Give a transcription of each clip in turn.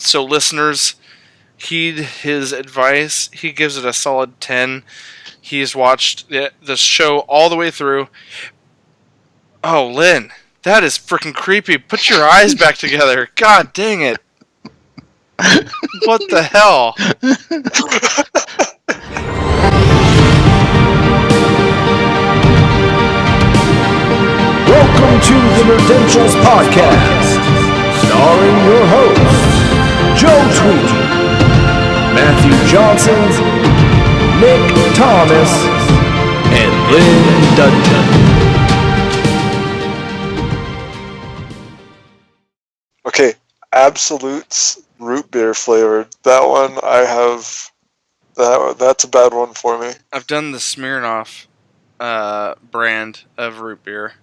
So listeners, heed his advice. He gives it a solid 10. He's watched the show all the way through. Oh, Lynn, that is freaking creepy. Put your eyes back together. God dang it. What the hell? Welcome to the Nerdentials podcast, starring your hosts, Joe Tweedy, Matthew Johnson, Nick Thomas, and Lynn Dudgeon. Okay, Absolute's root beer flavored. That one I have. That's a bad one for me. I've done the Smirnoff brand of root beer.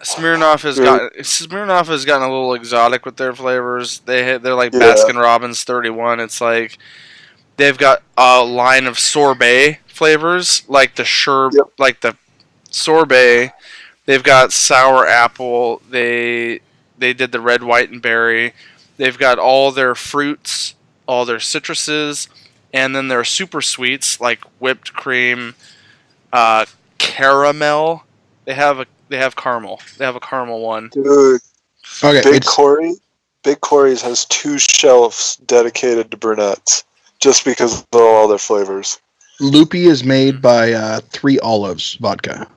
Smirnoff has gotten a little exotic with their flavors. They're like Baskin Robbins 31. It's like they've got a line of sorbet flavors, like the sorbet. They've got sour apple. They did the red, white, and berry. They've got all their fruits, all their citruses, and then their super sweets like whipped cream, caramel. They have caramel. They have a caramel one. Dude, okay, Big Corey's has 2 shelves dedicated to brunettes, just because of all their flavors. Loopy is made by 3 Olives vodka.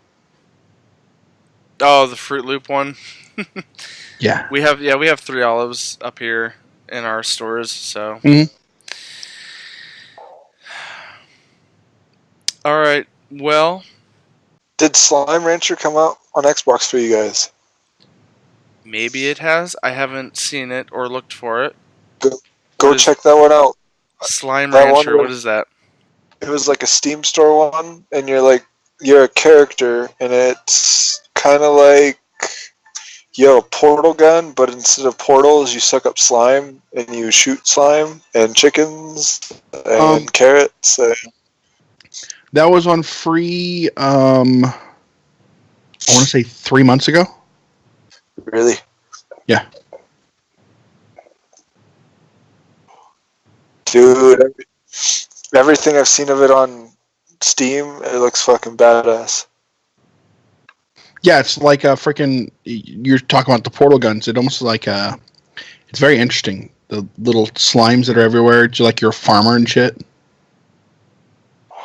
Oh, the Fruit Loop one. Yeah. We have 3 Olives up here in our stores, so. Mm-hmm. All right. Well, Did Slime Rancher come out on Xbox for you guys? maybe it has. I haven't seen it or looked for it. Go check that one out. Slime That Rancher. one What is that? It was like a Steam store one, and you're a character, and it's kind of like you have a portal gun, but instead of portals, you suck up slime, and you shoot slime, and chickens, and carrots. That was on free, I want to say 3 months ago. Really? Yeah. Dude, everything I've seen of it on Steam, it looks fucking badass. Yeah, it's like a freaking, you're talking about the portal guns. It almost like it's very interesting. The little slimes that are everywhere. It's like you're a farmer and shit.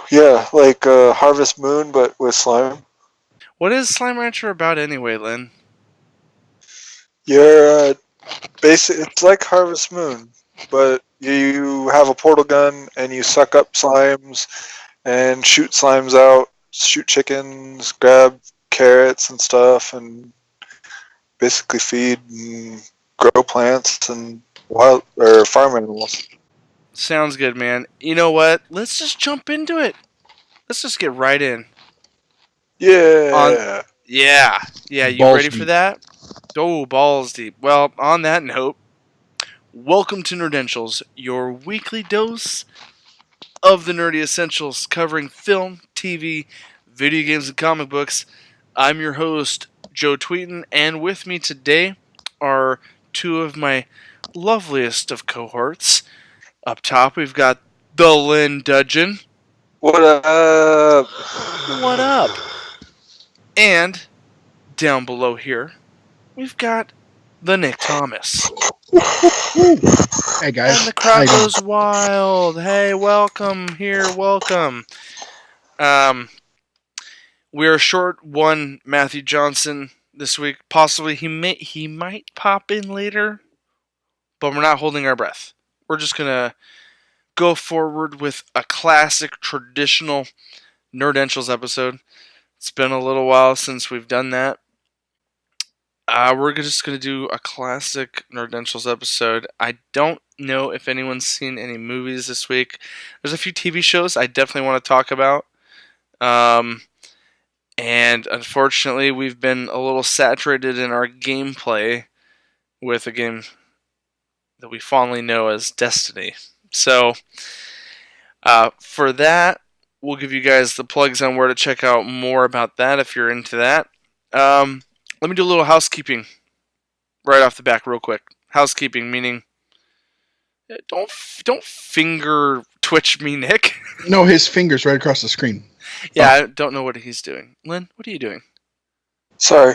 Yeah, like Harvest Moon, but with slime. What is Slime Rancher about anyway, Lynn? You're it's like Harvest Moon, but you have a portal gun and you suck up slimes and shoot slimes out, shoot chickens, grab carrots and stuff, and basically feed and grow plants and farm animals. Sounds good, man. You know what? Let's just jump into it. Let's just get right in. Yeah. Yeah. You Balls ready for deep. that? Oh, balls deep. Well, on that note, welcome to Nerdentials, your weekly dose of the nerdy essentials covering film, TV, video games, and comic books. I'm your host, Joe Tweeton, and with me today are 2 of my loveliest of cohorts. Up top, we've got the Lynn Dudgeon. What up? What up? And down below here, we've got the Nick Thomas. Hey, guys. And the crowd goes wild. Hey, welcome here, welcome. We are short one Matthew Johnson this week. Possibly he might pop in later, but we're not holding our breath. We're just gonna go forward with a classic traditional Nerdentials episode. It's been a little while since we've done that. We're just going to do a classic Nerdentials episode. I don't know if anyone's seen any movies this week. There's a few TV shows I definitely want to talk about. And unfortunately, we've been a little saturated in our gameplay with a game that we fondly know as Destiny. So, for that, we'll give you guys the plugs on where to check out more about that if you're into that. Let me do a little housekeeping right off the back real quick. Housekeeping meaning Don't finger twitch me, Nick. No, his finger's right across the screen. Yeah, I don't know what he's doing. Lynn, what are you doing? Sorry.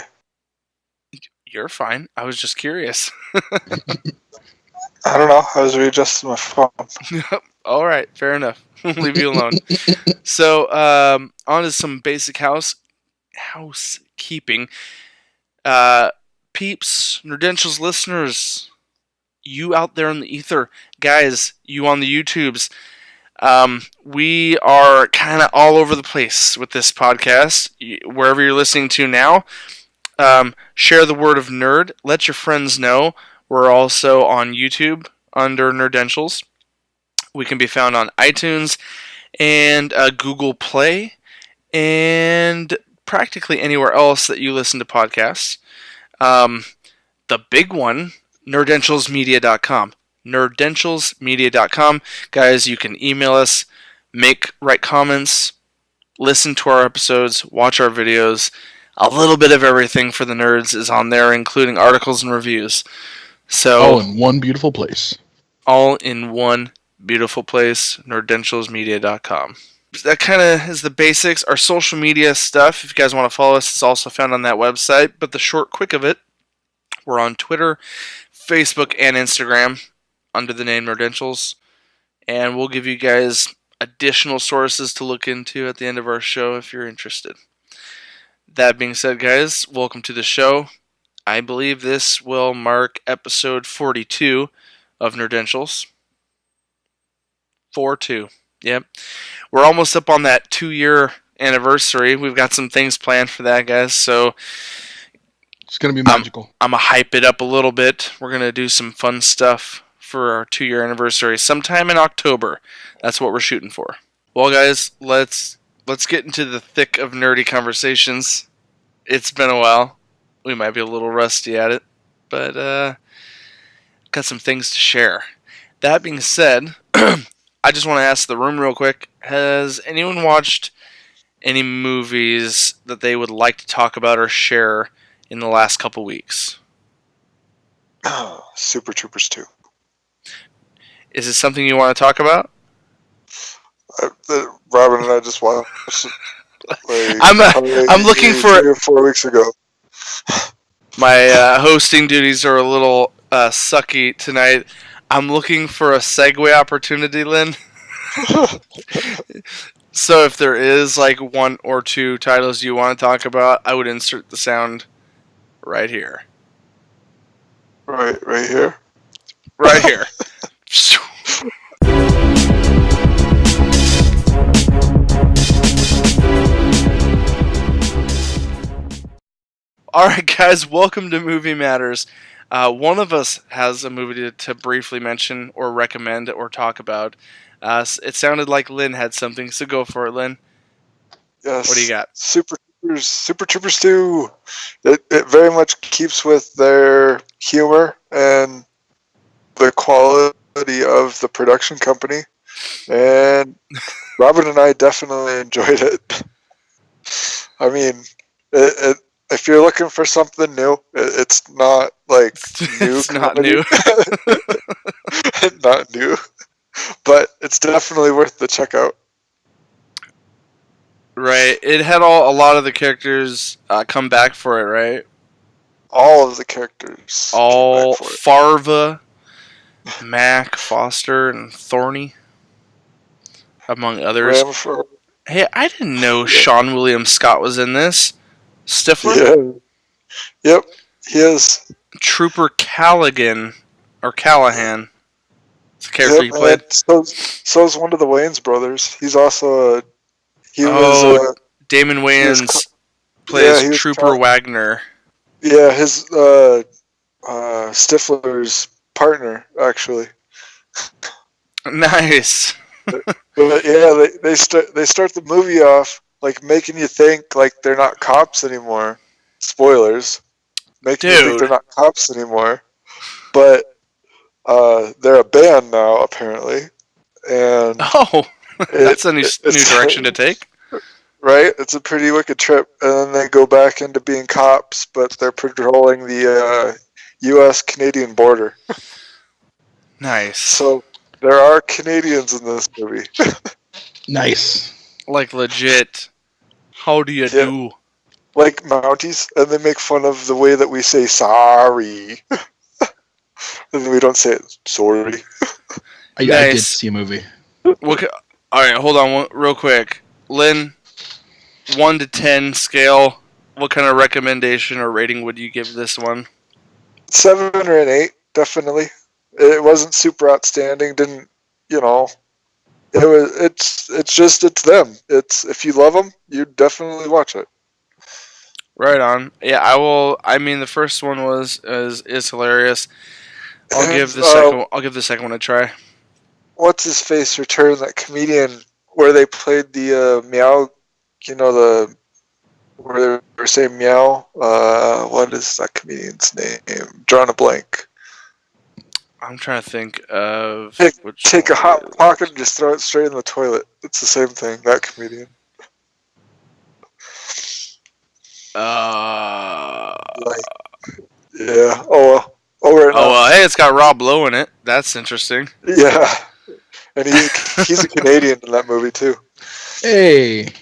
You're fine. I was just curious. I don't know. I was readjusting my phone. All right, fair enough. Leave you alone. So, on to some basic housekeeping. Peeps, Nerdentials listeners, you out there in the ether, guys, you on the YouTubes, we are kind of all over the place with this podcast. Wherever you're listening to now, share the word of nerd. Let your friends know. We're also on YouTube under Nerdentials. We can be found on iTunes and Google Play and practically anywhere else that you listen to podcasts. The big one, nerdentialsmedia.com. Nerdentialsmedia.com. Guys, you can email us, write comments, listen to our episodes, watch our videos. A little bit of everything for the nerds is on there, including articles and reviews. So all in one beautiful place. All in one beautiful place, nerdentialsmedia.com. That kind of is the basics. Our social media stuff, if you guys want to follow us, it's also found on that website. But the short quick of it, we're on Twitter, Facebook, and Instagram under the name Nerdentials. And we'll give you guys additional sources to look into at the end of our show if you're interested. That being said, guys, welcome to the show. I believe this will mark episode 42 of Nerdentials. 4-2. Yep. We're almost up on that 2-year anniversary. We've got some things planned for that, guys. So it's going to be magical. I'm going to hype it up a little bit. We're going to do some fun stuff for our 2-year anniversary sometime in October. That's what we're shooting for. Well, guys, let's get into the thick of nerdy conversations. It's been a while. We might be a little rusty at it, but got some things to share. That being said, I just want to ask the room real quick. Has anyone watched any movies that they would like to talk about or share in the last couple weeks? Super Troopers 2. Is it something you want to talk about? Robin and I just watched it. I'm looking for 3 or 4 weeks ago. My hosting duties are a little sucky tonight. I'm looking for a segue opportunity, Lynn. So if there is like 1 or 2 titles you want to talk about, I would insert the sound right here. Right here? Right here. Alright guys, welcome to Movie Matters. One of us has a movie to briefly mention or recommend or talk about. It sounded like Lynn had something, so go for it, Lynn. Yes. What do you got? Super Troopers 2. It very much keeps with their humor and the quality of the production company. And Robin and I definitely enjoyed it. I mean, if you're looking for something new, it's not like new. It's not new. Not new. But it's definitely worth the checkout. Right. It had a lot of the characters come back for it, right? All of the characters. All Farva, Mac, Foster, and Thorny, among others. Ramford. Hey, I didn't know Sean William Scott was in this. Stifler? Yeah. Yep, he is. Trooper Callaghan, or Callahan. It's the character he played. So is one of the Wayans brothers. He's also Damon Wayans plays Trooper Wagner. Yeah, his Stifler's partner, actually. Nice. But yeah, they start the movie off like making you think like they're not cops anymore. Spoilers. Making you think they're not cops anymore. But they're a band now, apparently. And that's a new direction to take. Right? It's a pretty wicked trip. And then they go back into being cops, but they're patrolling the U.S.-Canadian border. Nice. So There are Canadians in this movie. Nice. Like legit. How do you do? Like Mounties, and they make fun of the way that we say sorry. And we don't say it, sorry. I did see a movie. Alright, hold on real quick. Lynn, 1 to 10 scale, what kind of recommendation or rating would you give this one? 7 or an 8, definitely. It wasn't super outstanding, didn't, it's them. It's, if you love them, you definitely watch it. Right on. Yeah, I will. I mean, the first one is hilarious. I'll give the second one a try. What's his face return, that comedian where they played the meow, where they were saying meow. What is that comedian's name? Drawing a blank. I'm trying to think of take a hot pocket and just throw it straight in the toilet. It's the same thing. That comedian. Yeah. Oh well. Hey, it's got Rob Lowe in it. That's interesting. Yeah, and he's a Canadian in that movie too. Hey.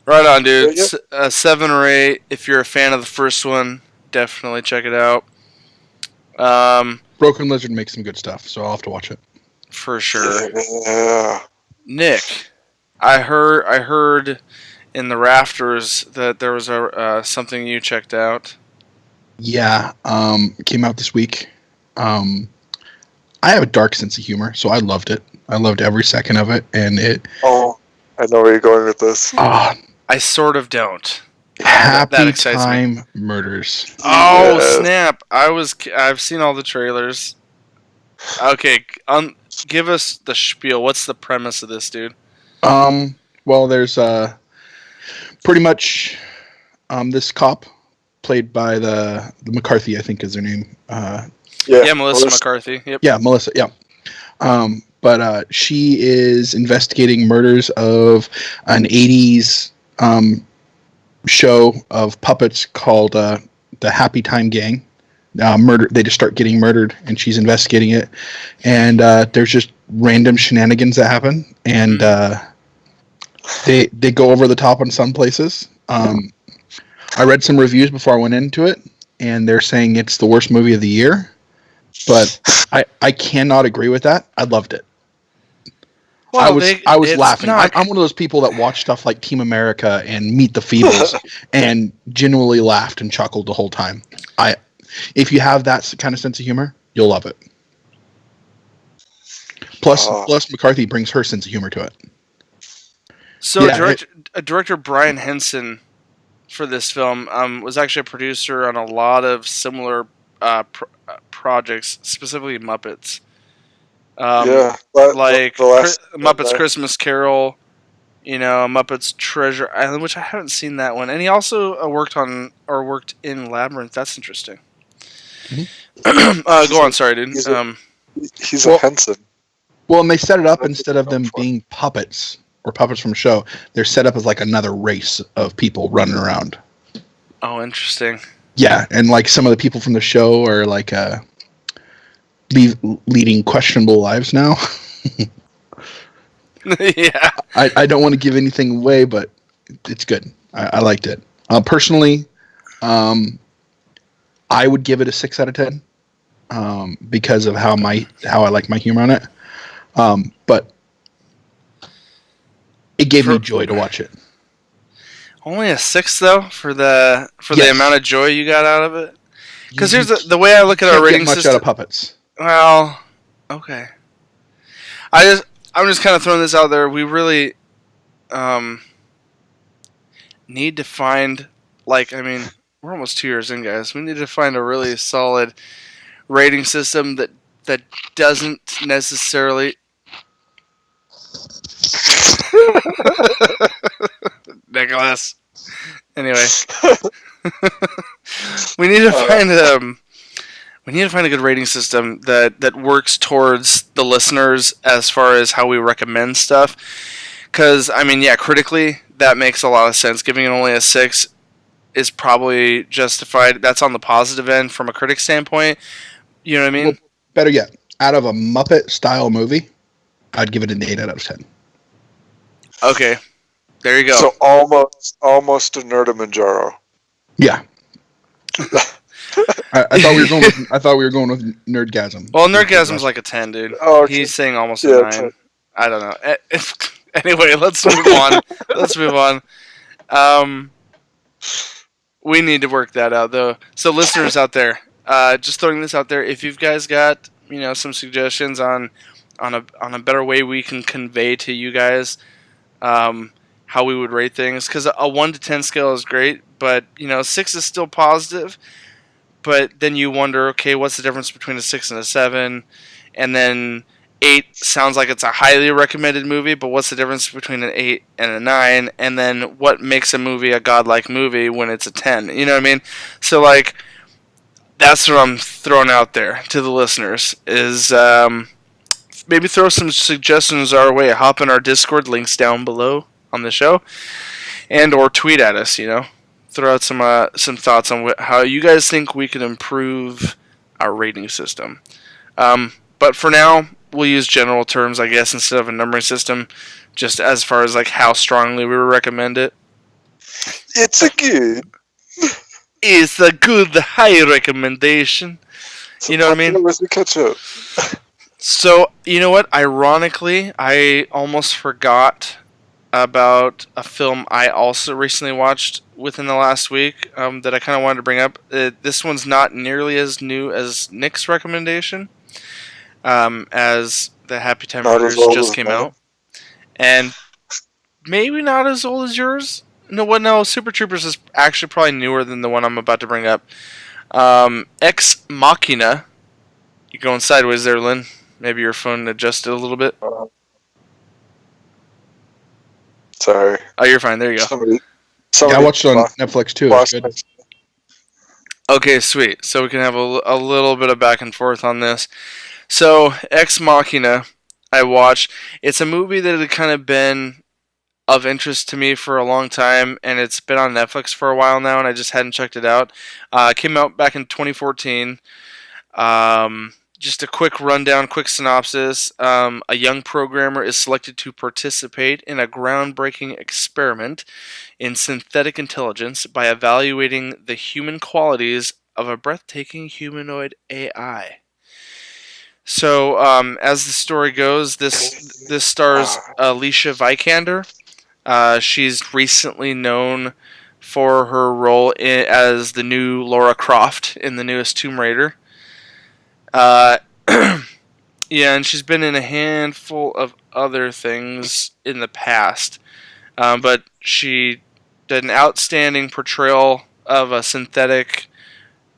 Right on, dude. 7 or 8. If you're a fan of the first one, definitely check it out. Broken Lizard makes some good stuff, so I'll have to watch it. For sure. Yeah. Nick, I heard in the rafters that there was something you checked out. Yeah, it came out this week. I have a dark sense of humor, so I loved it. I loved every second of it, and it. Oh, I know where you're going with this. I sort of don't. Happytime Murders. Oh snap! I've seen all the trailers. Okay, give us the spiel. What's the premise of this, dude? Well, there's pretty much this cop played by the McCarthy, I think is her name. Yeah, Melissa McCarthy. Yep. Yeah, Melissa. Yeah. But she is investigating murders of an 80s show of puppets called the Happytime Gang. They just start getting murdered, and she's investigating it. And there's just random shenanigans that happen, and they go over the top in some places. I read some reviews before I went into it, and they're saying it's the worst movie of the year. But I cannot agree with that. I loved it. Well, I was laughing. I'm one of those people that watch stuff like Team America and Meet the Feebles and genuinely laughed and chuckled the whole time. If you have that kind of sense of humor, you'll love it. Plus McCarthy brings her sense of humor to it. So director Brian Henson for this film was actually a producer on a lot of similar projects, specifically Muppets. Muppets Christmas Carol, Muppets Treasure Island, which I haven't seen that one. And he also worked in Labyrinth. That's interesting. Mm-hmm. Go on, sorry, dude. He's a Henson. Well, and they set it up instead of them being puppets or puppets from a show. They're set up as like another race of people running around. Oh, interesting. Yeah, and like some of the people from the show are like leading questionable lives now. Yeah. I don't want to give anything away, but it's good. I liked it. Personally, I would give it a 6 out of 10 because of how I like my humor on it. But it gave me joy to watch it. Only a 6 though for the amount of joy you got out of it. Because here's the way I look at our rating system. Much out of puppets. Well, okay. I'm just kind of throwing this out there. We really need to find, we're almost 2 years in, guys. We need to find a really solid rating system that doesn't necessarily. Nicholas. Anyway, we need to find a good rating system that works towards the listeners as far as how we recommend stuff. Because critically that makes a lot of sense. Giving it only a 6 is probably justified. That's on the positive end from a critic standpoint. You know what I mean? better yet, out of a Muppet style movie, I'd give it an 8 out of 10. Okay, there you go. So almost a Nerdamanjaro. Yeah. I thought we were going with Nerdgasm. Well, Nerdgasm's like a 10, dude. Oh, okay. He's saying almost a 9. I don't know. Anyway, let's move on. We need to work that out, though. So, listeners out there, just throwing this out there, if you guys got some suggestions on a better way we can convey to you guys how we would rate things, because a 1 to 10 scale is great, but 6 is still positive. But then you wonder, okay, what's the difference between a 6 and a 7? And then 8 sounds like it's a highly recommended movie, but what's the difference between an 8 and a 9? And then what makes a movie a godlike movie when it's a 10? You know what I mean? So, like, that's what I'm throwing out there to the listeners, is maybe throw some suggestions our way. Hop in our Discord, links down below on the show, and or tweet at us, Throw out some thoughts on how you guys think we could improve our rating system. But for now, we'll use general terms, I guess, instead of a numbering system, just as far as like how strongly we would recommend it. It's a good high recommendation. You know what I mean? Catch up. So, you know what? Ironically, I almost forgot about a film I also recently watched within the last week that I kind of wanted to bring up. This one's not nearly as new as Nick's recommendation, as the Happytime Murders just came out. And maybe not as old as yours. No, Super Troopers is actually probably newer than the one I'm about to bring up. Ex Machina. You're going sideways there, Lynn. Maybe your phone adjusted a little bit. Sorry. Oh, you're fine. There you go. Somebody I watched it on Netflix too. It's good. Okay, sweet. So we can have a little bit of back and forth on this. So, Ex Machina, I watched. It's a movie that had kind of been of interest to me for a long time, and it's been on Netflix for a while now, and I just hadn't checked it out. It came out back in 2014. Just a quick rundown, quick synopsis. A young programmer is selected to participate in a groundbreaking experiment in synthetic intelligence by evaluating the human qualities of a breathtaking humanoid AI. So, as the story goes, this stars Alicia Vikander. She's recently known for her role as the new Lara Croft in the newest Tomb Raider. Yeah, and she's been in a handful of other things in the past, but she did an outstanding portrayal of a synthetic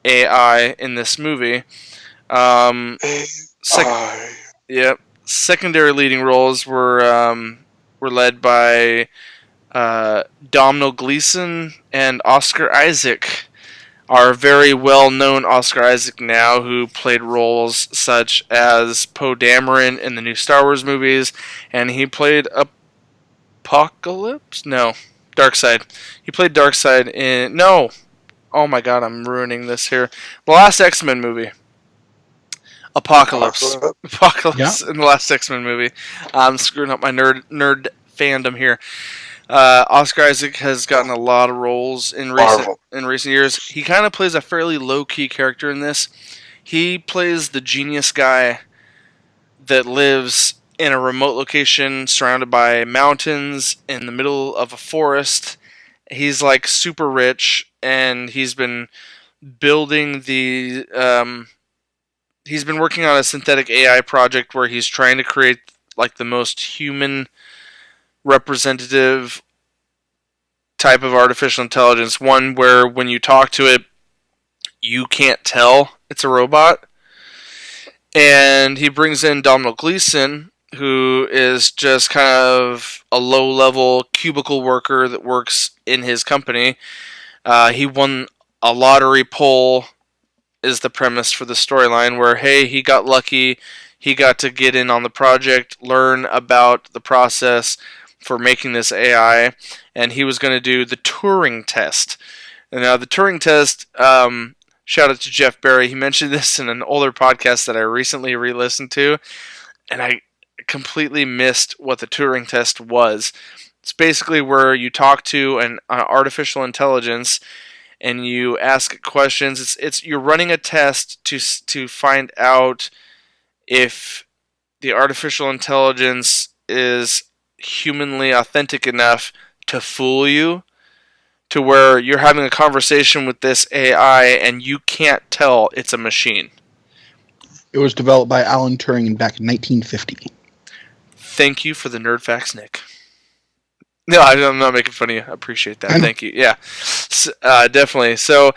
AI in this movie. Secondary leading roles were led by Domhnall Gleeson and Oscar Isaac. Our very well-known Oscar Isaac now, who played roles such as Poe Dameron in the new Star Wars movies, and he played Apocalypse? No, Darkseid. He played Darkseid in... No! Oh my god, I'm ruining this here. The last X-Men movie. Apocalypse. Apocalypse in the last X-Men movie. I'm screwing up my nerd fandom here. Oscar Isaac has gotten a lot of roles in recent years. He kind of plays a fairly low-key character in this. He plays the genius guy that lives in a remote location surrounded by mountains in the middle of a forest. He's like super rich, and he's been building he's been working on a synthetic AI project where he's trying to create like the most human representative type of artificial intelligence, one where when you talk to it, you can't tell it's a robot. And he brings in Domhnall Gleeson, who is just kind of a low-level cubicle worker that works in his company. He won a lottery poll, is the premise for the storyline, where, hey, he got lucky, he got to get in on the project, learn about the process for making this AI, and he was going to do the Turing test. And now the Turing test shout out to Jeff Berry. He mentioned this in an older podcast that I recently re-listened to, and I completely missed what the Turing test was. It's basically where you talk to an artificial intelligence and you ask questions. It's you're running a test to find out if the artificial intelligence is humanly authentic enough to fool you, to where you're having a conversation with this AI and you can't tell it's a machine. It was developed by Alan Turing back in 1950. Thank you for the nerd facts, Nick. No, I'm not making fun of you. I appreciate that. Thank you. Yeah, definitely. So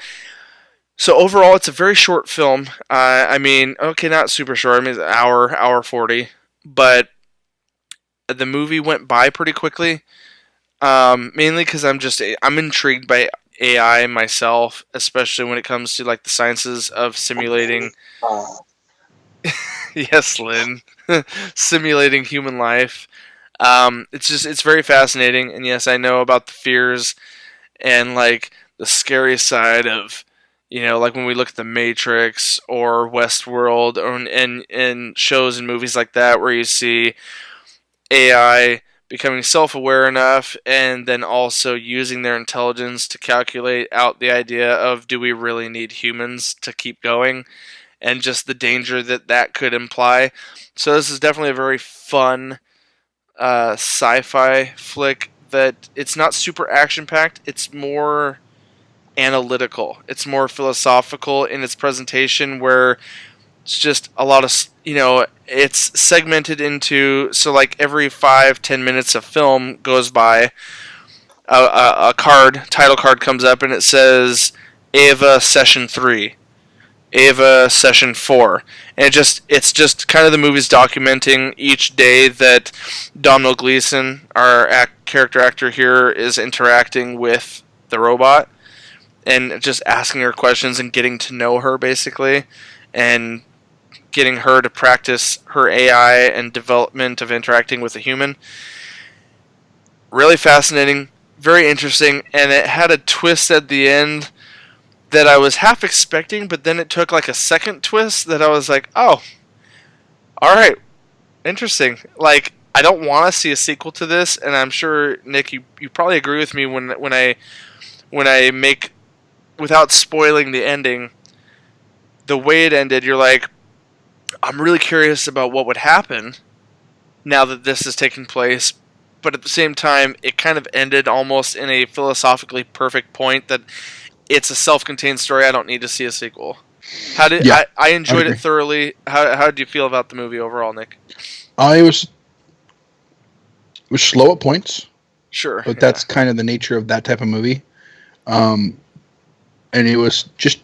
overall, it's a very short film. I mean, okay, not super short. I mean, it's an hour 40. But the movie went by pretty quickly. Mainly because I'm intrigued by AI myself, especially when it comes to like the sciences of simulating. Yes, Lynn, simulating human life. It's very fascinating, and yes, I know about the fears and like the scary side of, like when we look at the Matrix or Westworld, or in shows and movies like that, where you see AI becoming self-aware enough and then also using their intelligence to calculate out the idea of, do we really need humans to keep going, and just the danger that could imply. So this is definitely a very fun sci-fi flick that it's not super action-packed. It's more analytical. It's more philosophical in its presentation, where it's just a lot of, it's segmented into, so like every 5-10 minutes of film goes by, a title card comes up and it says Ava Session 3, Ava Session 4. And it's just kind of the movie's documenting each day that Domhnall Gleeson, our character actor here, is interacting with the robot, and just asking her questions and getting to know her, basically, and getting her to practice her AI and development of interacting with a human. Really fascinating, very interesting, and it had a twist at the end that I was half expecting, but then it took like a second twist that I was like, oh, alright, interesting. Like, I don't want to see a sequel to this, and I'm sure, Nick, you probably agree with me when I make, without spoiling the ending, the way it ended, you're like, I'm really curious about what would happen now that this has taken place, but at the same time, it kind of ended almost in a philosophically perfect point that it's a self-contained story. I don't need to see a sequel. I enjoyed it thoroughly. How did you feel about the movie overall, Nick? I was slow at points. Sure. But that's kind of the nature of that type of movie. And it was just,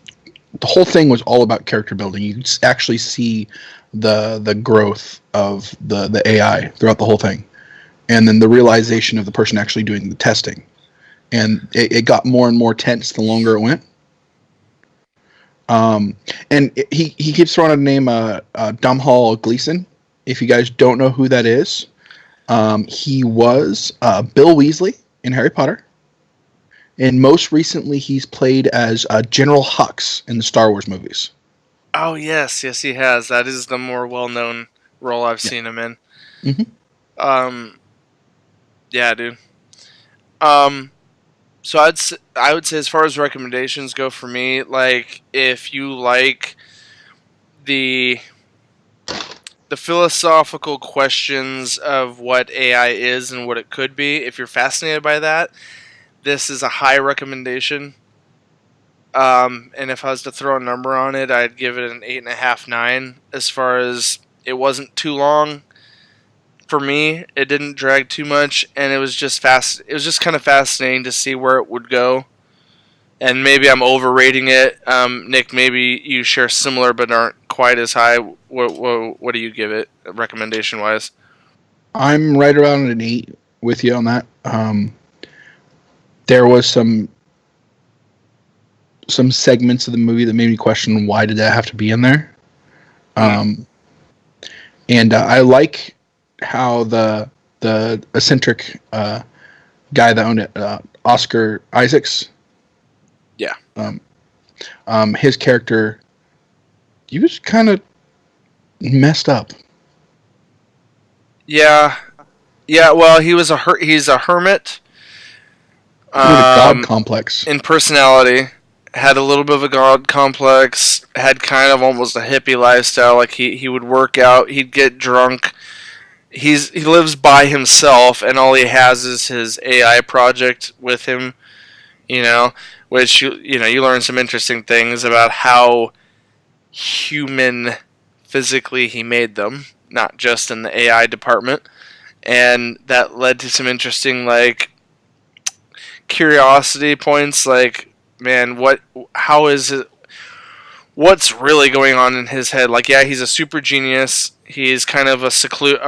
the whole thing was all about character building. You could actually see the growth of the AI throughout the whole thing. And then the realization of the person actually doing the testing. And it got more and more tense the longer it went. And he keeps throwing out a name, Domhnall Gleeson. If you guys don't know who that is, he was Bill Weasley in Harry Potter. And most recently, he's played as General Hux in the Star Wars movies. Oh, yes, he has. That is the more well-known role I've seen him in. Mm-hmm. Yeah, dude. So I would say, as far as recommendations go for me, like, if you like the philosophical questions of what AI is and what it could be, if you're fascinated by that, this is a high recommendation. And if I was to throw a number on it, I'd give it an 8.5, 9. As far as, it wasn't too long for me, it didn't drag too much, and it was just fast. It was just kind of fascinating to see where it would go. And maybe I'm overrating it. Nick, maybe you share similar but aren't quite as high. What do you give it, recommendation wise? I'm right around an 8 with you on that. There was some segments of the movie that made me question, why did that have to be in there? And I like how the eccentric guy that owned it, Oscar Isaacs. Yeah. his character, he was kind of messed up. Yeah. Well, he's a hermit. With a god complex in personality. Had a little bit of a god complex. Had kind of almost a hippie lifestyle. Like he would work out. He'd get drunk. He lives by himself, and all he has is his AI project with him. Which you learn some interesting things about how human physically he made them, not just in the AI department, and that led to some interesting curiosity points. Like, man, how is it? What's really going on in his head? Like, yeah, he's a super genius. He's kind of a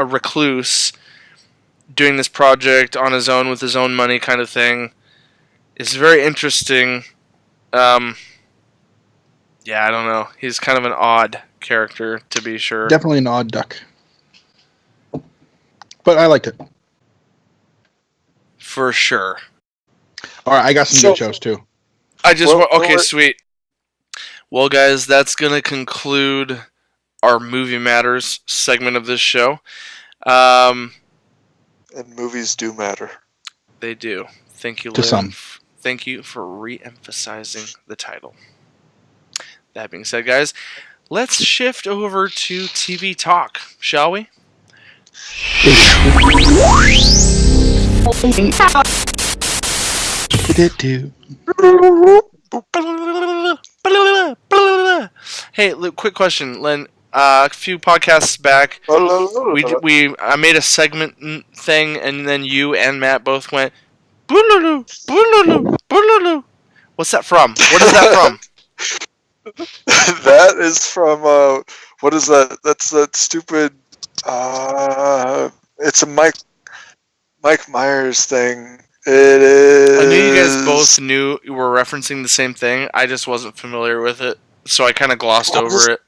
recluse, doing this project on his own with his own money, kind of thing. It's very interesting. Yeah, I don't know. He's kind of an odd character, to be sure. Definitely an odd duck. But I liked it. For sure. All right, I got some good shows, too. Sweet. Well, guys, that's going to conclude our Movie Matters segment of this show. And movies do matter. They do. Thank you, to Lynn. Some. Thank you for re-emphasizing the title. That being said, guys, let's shift over to TV talk, shall we? Hey, quick question, Lynn. A few podcasts back, I made a segment thing, and then you and Matt both went, "Booloo, booloo, booloo." What's that from? What is that from? That is from what is that? That's that stupid. It's a Mike Myers thing. It is. I knew you guys both knew you were referencing the same thing. I just wasn't familiar with it, so I kind of glossed over it.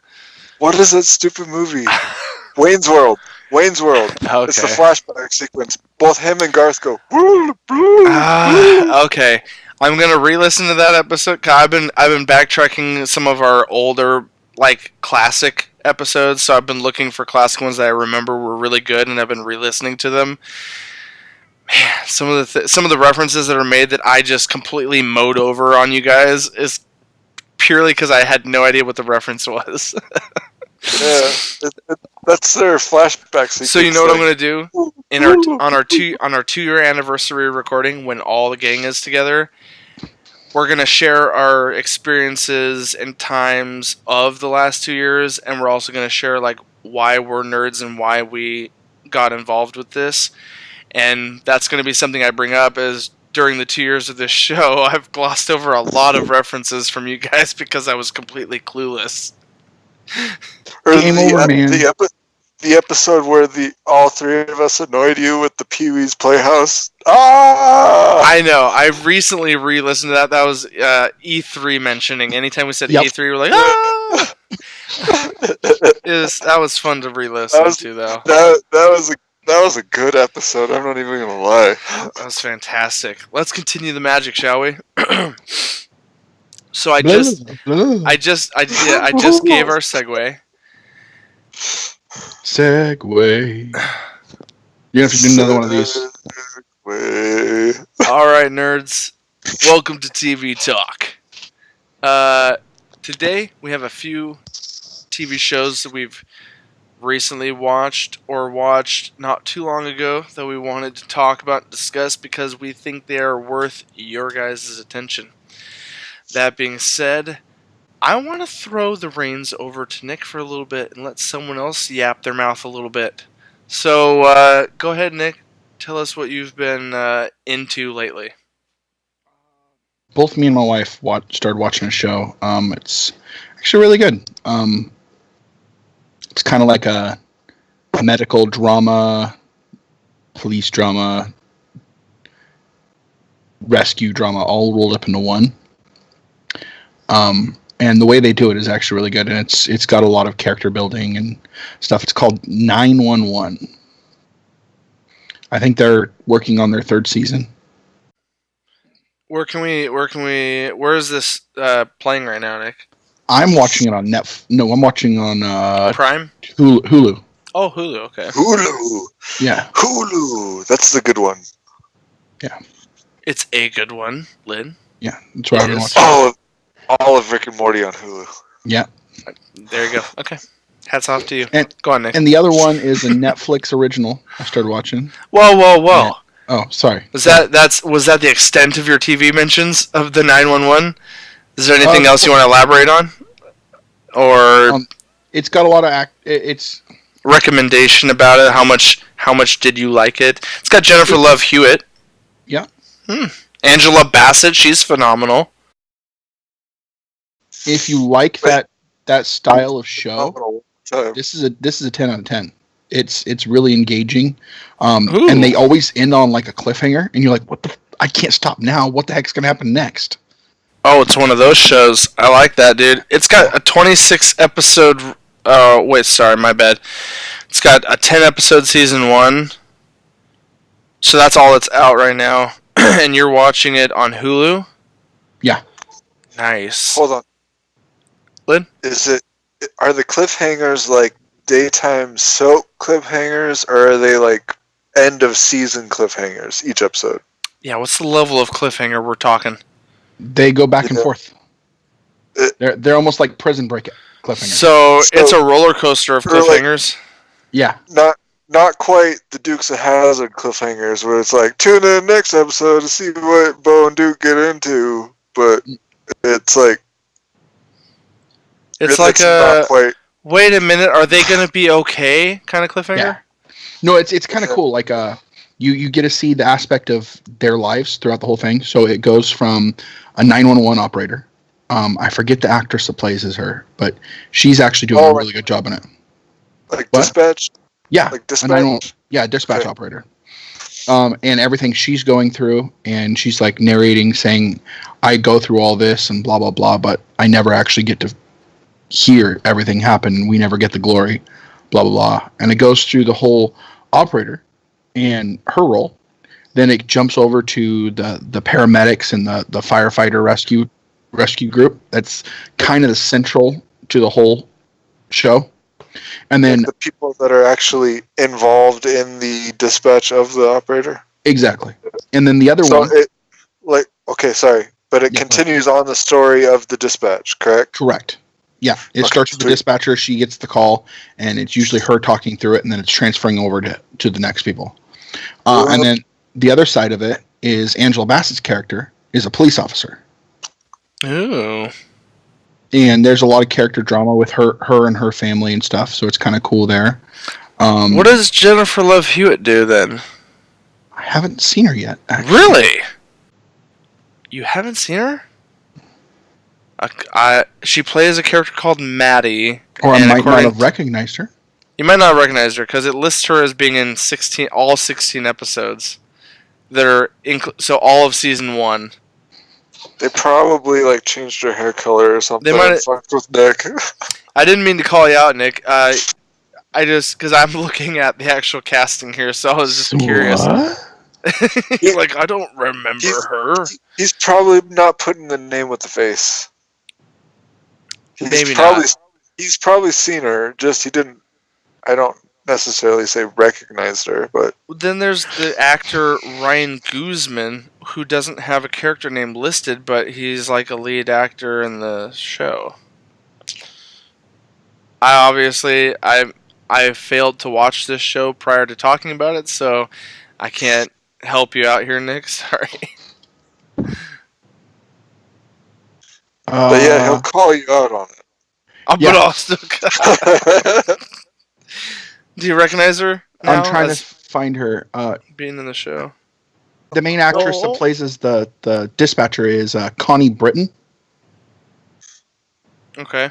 What is that stupid movie? Wayne's World. Okay. It's the flashback sequence. Both him and Garth go. Okay. I'm gonna re-listen to that episode. Cause I've been backtracking some of our older classic episodes, so I've been looking for classic ones that I remember were really good, and I've been re-listening to them. Man, some of the references that are made that I just completely mowed over on you guys is purely because I had no idea what the reference was. Yeah, that's their flashback sequence. So you know what I'm gonna do on our 2-year anniversary recording, when all the gang is together, we're gonna share our experiences and times of the last 2 years, and we're also gonna share why we're nerds and why we got involved with this. And that's gonna be something I bring up is during the 2 years of this show, I've glossed over a lot of references from you guys because I was completely clueless. Or the episode where all three of us annoyed you with the Pee-wee's Playhouse. I know. I recently re-listened to that. That was E3 mentioning. Anytime we said E3, we're like, ah! That was fun to re-listen to, though. That was a good episode. I'm not even gonna lie. That was fantastic. Let's continue the magic, shall we? So I just gave our segue. Segway. You have to do another one of these. All right, nerds. Welcome to TV Talk. Today we have a few TV shows that we've recently watched or watched not too long ago that we wanted to talk about and discuss because we think they are worth your guys' attention. That being said, I want to throw the reins over to Nick for a little bit and let someone else yap their mouth a little bit. So, go ahead, Nick. Tell us what you've been into lately. Both me and my wife started watching a show. It's actually really good. It's kind of like a medical drama, police drama, rescue drama, all rolled up into one. And the way they do it is actually really good, and it's got a lot of character building and stuff. It's called 911. I think they're working on their third season. Where is this playing right now, Nick? I'm watching it on I'm watching on Prime? Hulu. Oh, Hulu, okay. Hulu. Yeah. Hulu. That's the good one. Yeah. It's a good one, Lynn. Yeah, that's what I've been watching. All of Rick and Morty on Hulu. Yeah. There you go. Okay. Hats off to you. And, go on, Nick. And the other one is a Netflix original I started watching. Whoa. Yeah. Oh, sorry. Was that the extent of your TV mentions of the 911? Is there anything else you want to elaborate on? Or it's got a lot of it's recommendation about it. How much did you like it? It's got Jennifer Love Hewitt. Yeah. Angela Bassett, she's phenomenal. If you like that style of show, this is a 10 out of 10. It's really engaging, and they always end on like a cliffhanger, and you're like, "What the? I can't stop now. What the heck's gonna happen next?" Oh, it's one of those shows. I like that, dude. It's got a 26 episode. Wait, sorry, my bad. It's got a 10 episode season 1. So that's all that's out right now, and you're watching it on Hulu. Yeah. Nice. Hold on, Lynn? Are the cliffhangers like daytime soap cliffhangers, or are they like end of season cliffhangers each episode? Yeah, what's the level of cliffhanger we're talking? They go back and forth. They're almost like Prison Break cliffhangers. So it's a roller coaster of cliffhangers. Yeah. Not quite the Dukes of Hazzard cliffhangers where it's like tune in next episode to see what Bo and Duke get into, but it's like not quite. Wait a minute, are they going to be okay kind of cliffhanger? Yeah. No, it's kind of cool. Like you get to see the aspect of their lives throughout the whole thing. So it goes from a 911 operator. I forget the actress that plays as her, but she's actually doing a really good job in it. Like dispatch? Yeah. Like dispatch? Dispatch operator. And everything she's going through, and she's like narrating, saying, I go through all this and blah, blah, blah, but I never actually get to hear everything happen. We never get the glory, blah, blah, blah. And it goes through the whole operator and her role. Then it jumps over to the paramedics and the firefighter rescue group. That's kind of the central to the whole show. And then the people that are actually involved in the dispatch of the operator. Exactly. And then the other one. But it continues on the story of the dispatch, correct? Correct. Yeah. It starts with the dispatcher. She gets the call, and it's usually her talking through it, and then it's transferring over to the next people. And then the other side of it is Angela Bassett's character is a police officer. Ooh. And there's a lot of character drama with her and her family and stuff, so it's kind of cool there. What does Jennifer Love Hewitt do then? I haven't seen her yet. Actually. Really? You haven't seen her? She plays a character called Maddie. Or I might not have recognized her. You might not have recognized her because it lists her as being in all 16 episodes. That are so all of season 1. They probably like changed her hair color or something. They might fucked with Nick. I didn't mean to call you out, Nick. I just because I'm looking at the actual casting here, so I was just curious. Like I don't remember her. He's probably not putting the name with the face. Maybe not. He's probably seen her. Just he didn't. I don't necessarily say recognized her, but then there's the actor Ryan Guzman, who doesn't have a character name listed, but he's like a lead actor in the show. I failed to watch this show prior to talking about it, so I can't help you out here, Nick. Sorry. But yeah, he'll call you out on it. But I'll still. Do you recognize her now? I'm trying to find her. Being in the show. The main actress that plays as the dispatcher is Connie Britton. Okay.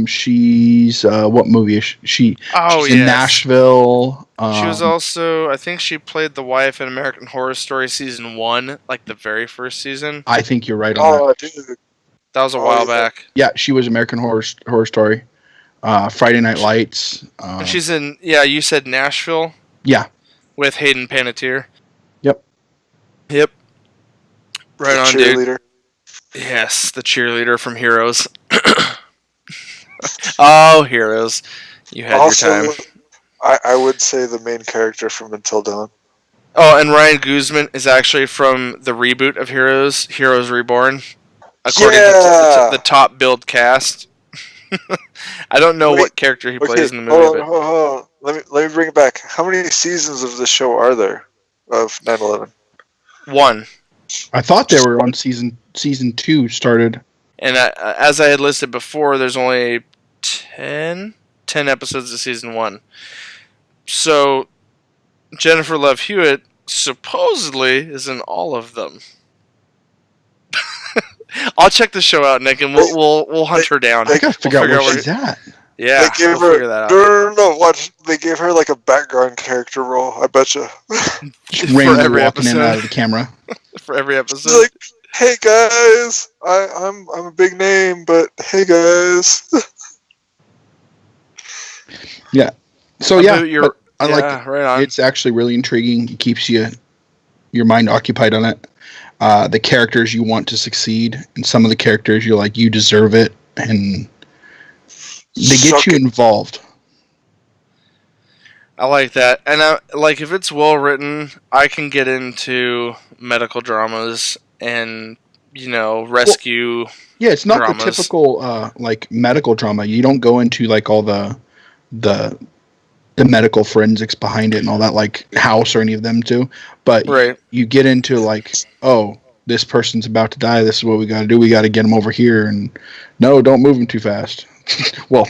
She's what movie is she? She's in Nashville. She was also, I think she played the wife in American Horror Story season 1, like the very first season. I think you're right on that. Dude. That was a while back. Yeah, she was American Horror Story. Friday Night Lights. And she's in, you said Nashville? Yeah. With Hayden Panettiere. Yep. Right the on, cheerleader. dude. Yes, the cheerleader from Heroes. Oh, Heroes. You had Also, your time. I would say the main character from Until Dawn. Oh, and Ryan Guzman is actually from the reboot of Heroes, Heroes Reborn, according to the top billed cast. I don't know what character he plays in the movie, but hold on. Let me bring it back. How many seasons of the show are there of 9/11? one. I thought they were on season 2 started. And as I had listed before, there's only 10 episodes of season 1. So Jennifer Love Hewitt supposedly is in all of them. I'll check the show out, Nick, and we'll hunt her down. I gotta figure out where she's at. Yeah, we'll figure that out. No, watch. They gave her like a background character role. I betcha. Just randomly walking in and out of the camera. For every episode. She's like, hey guys, I'm a big name, but hey guys. Yeah. So yeah, I like it. Right on. It's actually really intriguing. It keeps your mind occupied on it. The characters you want to succeed, and some of the characters you're like, you deserve it, and they get you involved. I like that, and if it's well written, I can get into medical dramas and rescue. Yeah, it's not dramas. the typical like medical drama. You don't go into like all the medical forensics behind it and all that, like House or any of them do. But you get into like, oh, this person's about to die. This is what we got to do. We got to get him over here, and no, don't move him too fast. Well,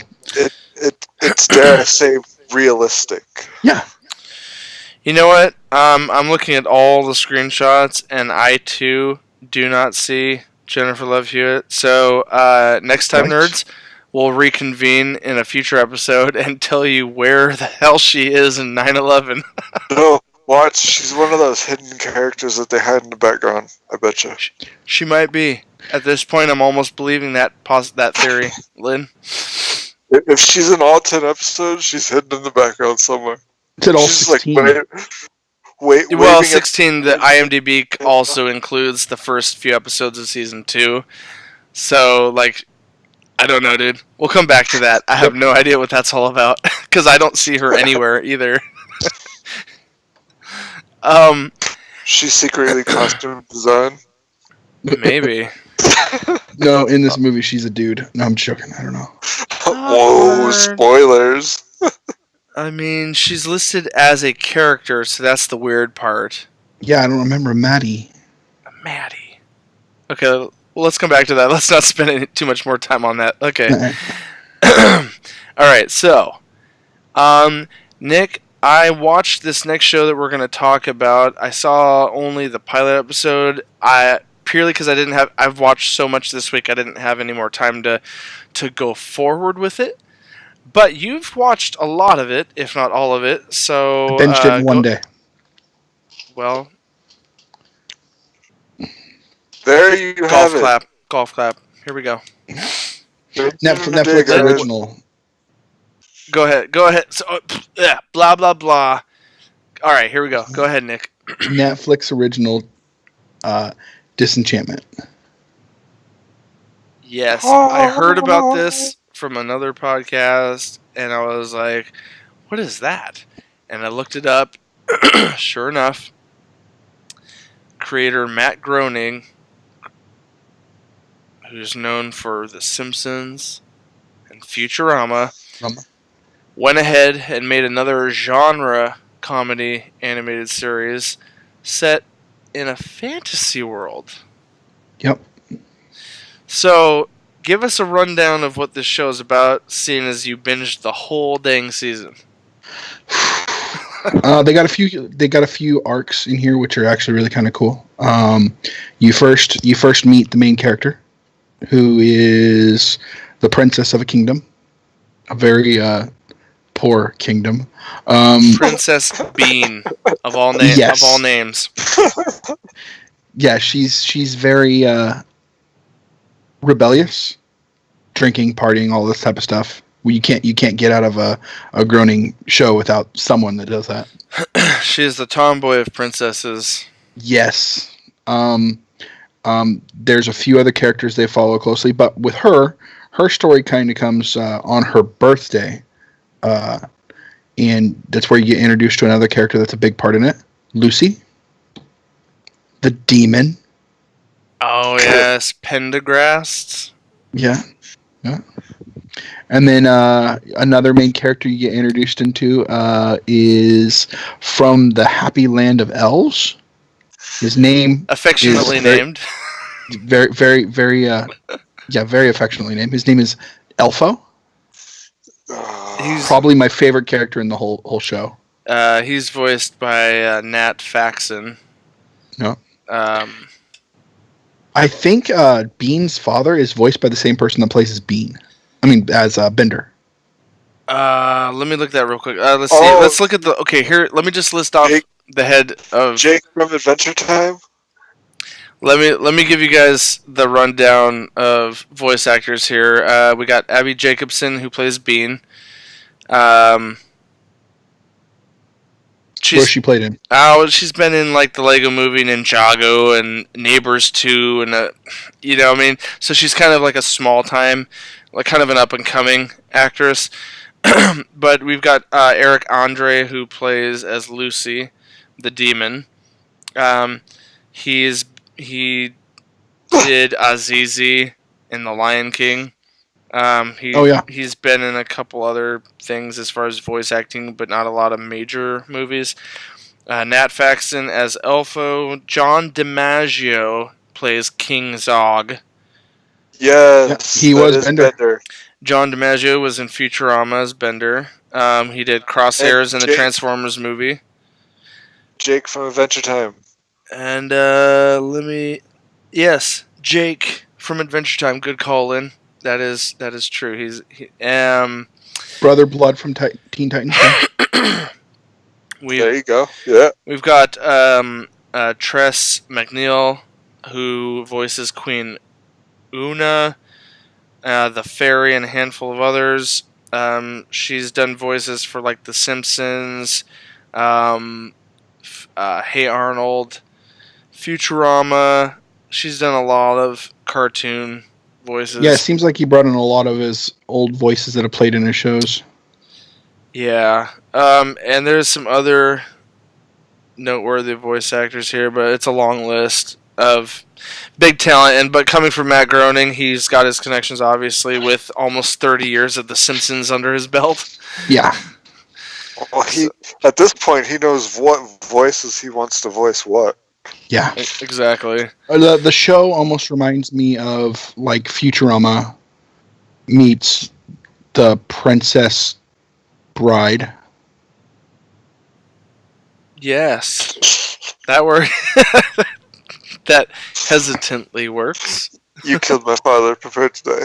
it's dare I say realistic. Yeah. You know what? I'm looking at all the screenshots, and I too do not see Jennifer Love Hewitt. So next time, nerds, we'll reconvene in a future episode and tell you where the hell she is in 9/11. No, watch. She's one of those hidden characters that they had in the background. I betcha. She might be. At this point, I'm almost believing that theory, Lynn. If she's in all 10 episodes, she's hidden in the background somewhere. It's at all 16. Well, 16, the IMDb also includes the first few episodes of season 2. So, like, I don't know, dude. We'll come back to that. I have no idea what that's all about, because I don't see her anywhere either. She's secretly costume design. Maybe. No, in this movie, she's a dude. No, I'm joking. I don't know. Whoa, spoilers. I mean, she's listed as a character, so that's the weird part. Yeah, I don't remember Maddie. Okay, well, let's come back to that. Let's not spend too much more time on that. Okay. Alright, so, Nick, I watched this next show that we're going to talk about. I saw only the pilot episode. Purely because I've watched so much this week, I didn't have any more time to go forward with it. But you've watched a lot of it, if not all of it, so... I binged it in one day. Well... There you have it. Golf clap. Here we go. Netflix Original. Go ahead. So, blah, blah, blah. All right, here we go. Go ahead, Nick. Netflix Original Disenchantment. Yes, I heard about this from another podcast, and I was like, what is that? And I looked it up. Sure enough, creator Matt Groening, who's known for The Simpsons and Futurama, went ahead and made another genre comedy animated series set in a fantasy world. Yep. So, give us a rundown of what this show is about, seeing as you binged the whole dang season. They got a few arcs in here which are actually really kind of cool. You first meet the main character, who is the princess of a kingdom, a very poor kingdom. Princess Bean of all names. Yes. Of all names. Yeah, she's very rebellious, drinking, partying, all this type of stuff. Well, you can't get out of a Groening show without someone that does that. She is the tomboy of princesses. Yes. There's a few other characters they follow closely, but with her story kind of comes on her birthday, and that's where you get introduced to another character that's a big part in it, Lucy, the demon. Oh yes, Pendergrast. Yeah. And then another main character you get introduced into is from the Happy Land of Elves. His name Affectionately named. Very, very, very, very affectionately named. His name is Elfo. He's probably my favorite character in the whole show. He's voiced by Nat Faxon. No. I think Bean's father is voiced by the same person that plays as Bean. I mean, as Bender. Let me look that real quick. Let's see. Let's look at the. Okay, here. Let me just list off the head of Jake from Adventure Time. Let me give you guys the rundown of voice actors here. We got Abby Jacobson, who plays Bean. Where she played in? Oh, she's been in like the Lego Movie, Ninjago, and Neighbors 2, and I mean, so she's kind of like a small time, like kind of an up and coming actress. But we've got Eric Andre, who plays as Lucy, the demon. He did Azizi in The Lion King. He's been in a couple other things as far as voice acting, but not a lot of major movies. Nat Faxon as Elfo. John DiMaggio plays King Zog. Yes, he was Bender. John DiMaggio was in Futurama as Bender. He did Crosshairs in the Transformers movie. Jake from Adventure Time. And Jake from Adventure Time. Good call, Lynn. That is true. Brother Blood from Teen Titans. There you go. Yeah. We've got Tress MacNeille, who voices Queen Una, the Fairy, and a handful of others. She's done voices for like The Simpsons, Hey Arnold, Futurama. She's done a lot of cartoon voices. Yeah, it seems like he brought in a lot of his old voices that have played in his shows. Yeah. And there's some other noteworthy voice actors here, but it's a long list of big talent. But coming from Matt Groening, he's got his connections, obviously, with almost 30 years of The Simpsons under his belt. Yeah. Well, at this point, he knows what voices he wants to voice what. Yeah, exactly. The show almost reminds me of like Futurama meets The Princess Bride. Yes, that word that hesitantly works. You killed my father. Prepared today.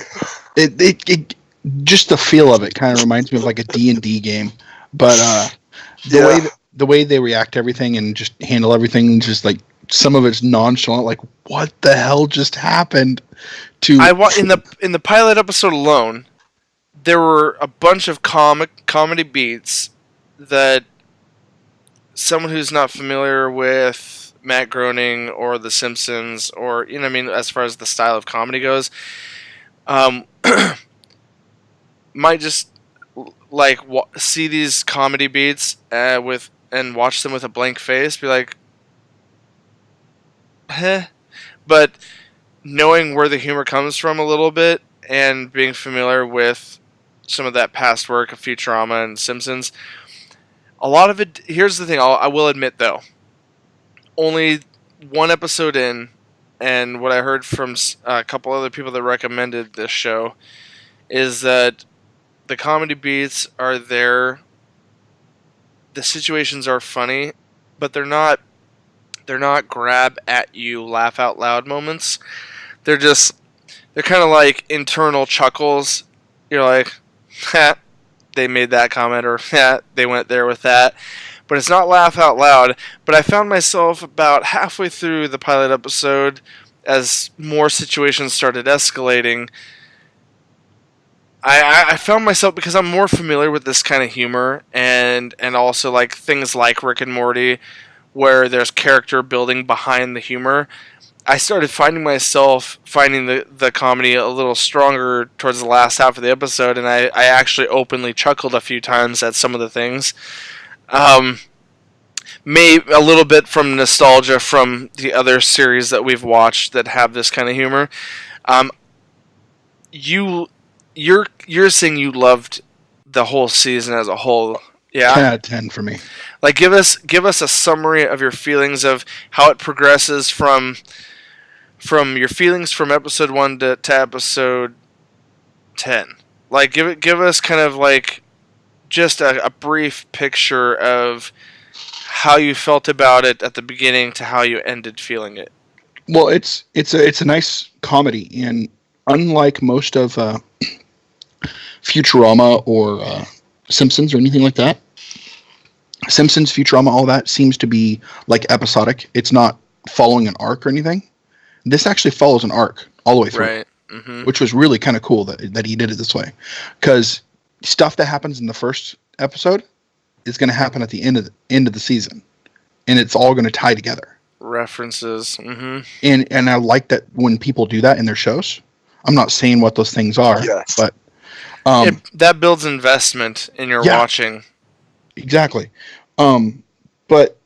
It just the feel of it kind of reminds me of like a D&D game, but the way they react to everything and just handle everything, just like some of it's nonchalant, like what the hell just happened? In the pilot episode alone, there were a bunch of comedy beats that someone who's not familiar with Matt Groening or The Simpsons, or as far as the style of comedy goes, might just like see these comedy beats and watch them with a blank face, be like, but knowing where the humor comes from a little bit and being familiar with some of that past work of Futurama and Simpsons, a lot of it, here's the thing, I will admit though, only one episode in, and what I heard from a couple other people that recommended this show, is that the comedy beats are there, the situations are funny, but they're not grab at you, laugh out loud moments. They're kind of like internal chuckles. You're like, ha, they made that comment, or ha, they went there with that. But it's not laugh out loud. But I found myself about halfway through the pilot episode, as more situations started escalating, I found myself, because I'm more familiar with this kind of humor, and also like things like Rick and Morty, where there's character building behind the humor, I started finding myself finding the comedy a little stronger towards the last half of the episode, and I actually openly chuckled a few times at some of the things. Maybe a little bit from nostalgia from the other series that we've watched that have this kind of humor. You're saying you loved the whole season as a whole, yeah? 10 out of 10 for me. Like, give us a summary of your feelings of how it progresses from your feelings from episode 1 to episode 10. Like, give us kind of like just a brief picture of how you felt about it at the beginning to how you ended feeling it. Well, it's a nice comedy, and unlike most of Futurama or Simpsons or anything like that, Simpsons, Futurama, all that seems to be like episodic. It's not following an arc or anything. This actually follows an arc all the way through, right? Mm-hmm. Which was really kind of cool that he did it this way, because stuff that happens in the first episode is going to happen at the end of the season, and it's all going to tie together. References, mm-hmm. And I like that when people do that in their shows. I'm not saying what those things are, yes. but that builds investment in your watching. Exactly. But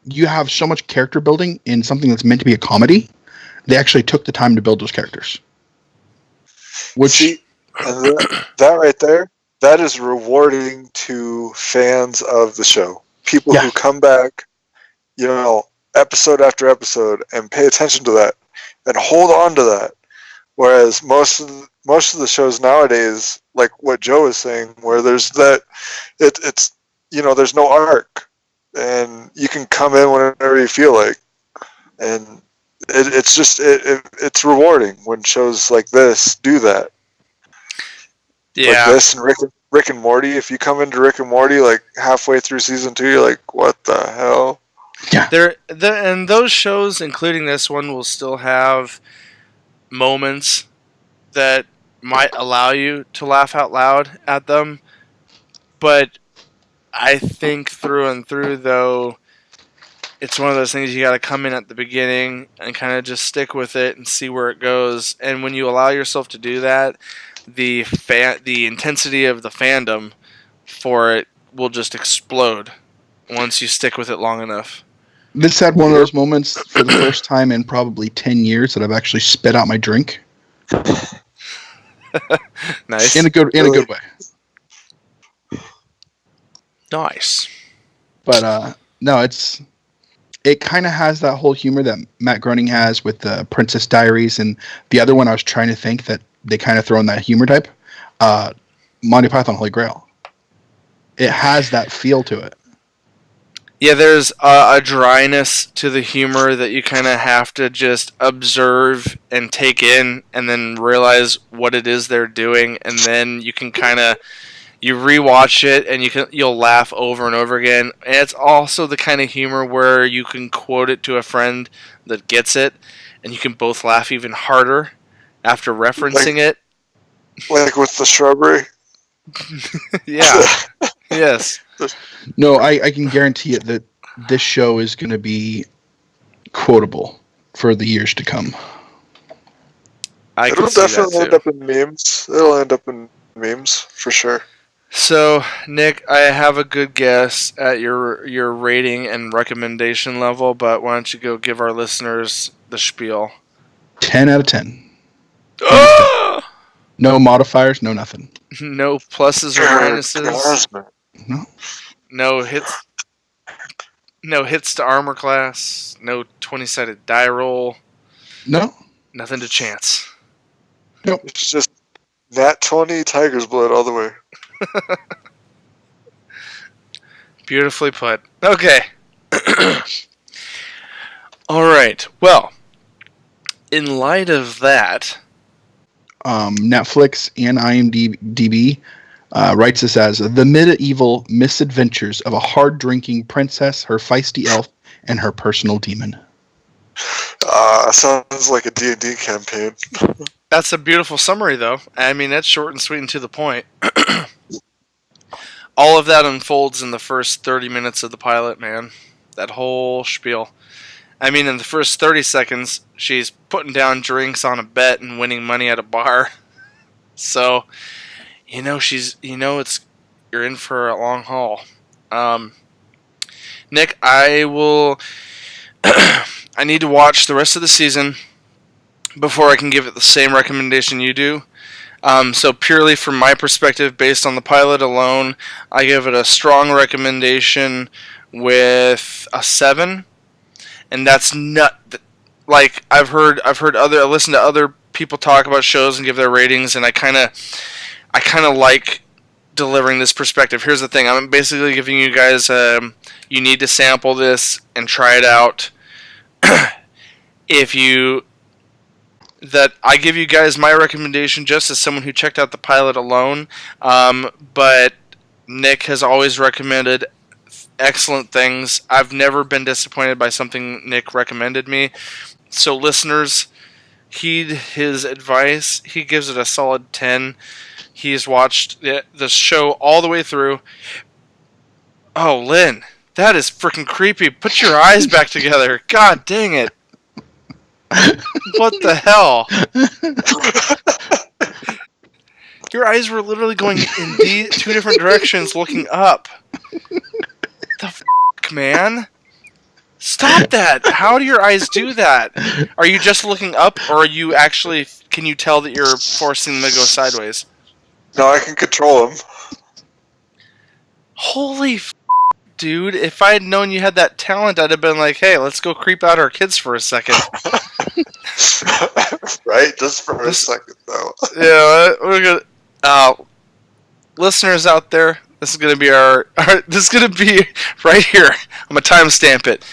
you have so much character building in something that's meant to be a comedy. They actually took the time to build those characters. And that right there, that is rewarding to fans of the show. People who come back, episode after episode and pay attention to that and hold on to that. Whereas most of the shows nowadays, like what Joe is saying, where there's it's there's no arc, and you can come in whenever you feel like, and it's rewarding when shows like this do that. Yeah. Like this and Rick and Morty. If you come into Rick and Morty like halfway through season 2, you're like, what the hell? Yeah. And those shows, including this one, will still have moments that might allow you to laugh out loud at them. But I think through and through, though, it's one of those things you got to come in at the beginning and kind of just stick with it and see where it goes. And when you allow yourself to do that, the intensity of the fandom for it will just explode once you stick with it long enough. This had one of those moments for the first time in probably 10 years that I've actually spit out my drink. Nice. In a good way. Nice. But no, it kind of has that whole humor that Matt Groening has with the Princess Diaries, and the other one I was trying to think that they kind of throw in that humor type, Monty Python Holy Grail. It has that feel to it. Yeah, there's a dryness to the humor that you kind of have to just observe and take in, and then realize what it is they're doing, and then you can you rewatch it and you'll laugh over and over again. And it's also the kind of humor where you can quote it to a friend that gets it, and you can both laugh even harder after referencing it. Like with the shrubbery. Yeah. Yes. No, I can guarantee it that this show is going to be quotable for the years to come. It'll definitely end up in memes. It'll end up in memes for sure. So, Nick, I have a good guess at your rating and recommendation level, but why don't you go give our listeners the spiel? 10 out of 10. No modifiers, no nothing. No pluses or minuses. No. No hits to armor class. No 20-sided die roll. No. Nothing to chance. Nope. It's just Nat 20 Tiger's Blood all the way. Beautifully put. Okay. All right. Well, in light of that, Netflix and IMDb writes this as the medieval misadventures of a hard-drinking princess, her feisty elf, and her personal demon. Sounds like a D&D campaign. That's a beautiful summary, though. I mean, that's short and sweet and to the point. All of that unfolds in the first 30 minutes of the pilot, man. That whole spiel. I mean, in the first 30 seconds, she's putting down drinks on a bet and winning money at a bar. So, you're in for a long haul. Nick, I need to watch the rest of the season before I can give it the same recommendation you do. So purely from my perspective, based on the pilot alone, I give it a strong recommendation with a 7. And that's not like I listened to other people talk about shows and give their ratings, and I kind of like delivering this perspective. Here's the thing: I'm basically giving you guys you need to sample this and try it out. I give you guys my recommendation just as someone who checked out the pilot alone, but Nick has always recommended excellent things. I've never been disappointed by something Nick recommended me. So listeners, heed his advice. He gives it a solid 10. He's watched the show all the way through. Oh, Lynn, that is freaking creepy. Put your eyes back together. God dang it. What the hell? Your eyes were literally going in 2 different directions looking up. The f***, man? Stop that! How do your eyes do that? Are you just looking up, or are you actually... Can you tell that you're forcing them to go sideways? No, I can control them. Holy f***, dude. If I had known you had that talent, I'd have been like, hey, let's go creep out our kids for a second. Right? Just for a second, though. Yeah, we're gonna... listeners out there... This is gonna be this is gonna be right here. I'm gonna timestamp it.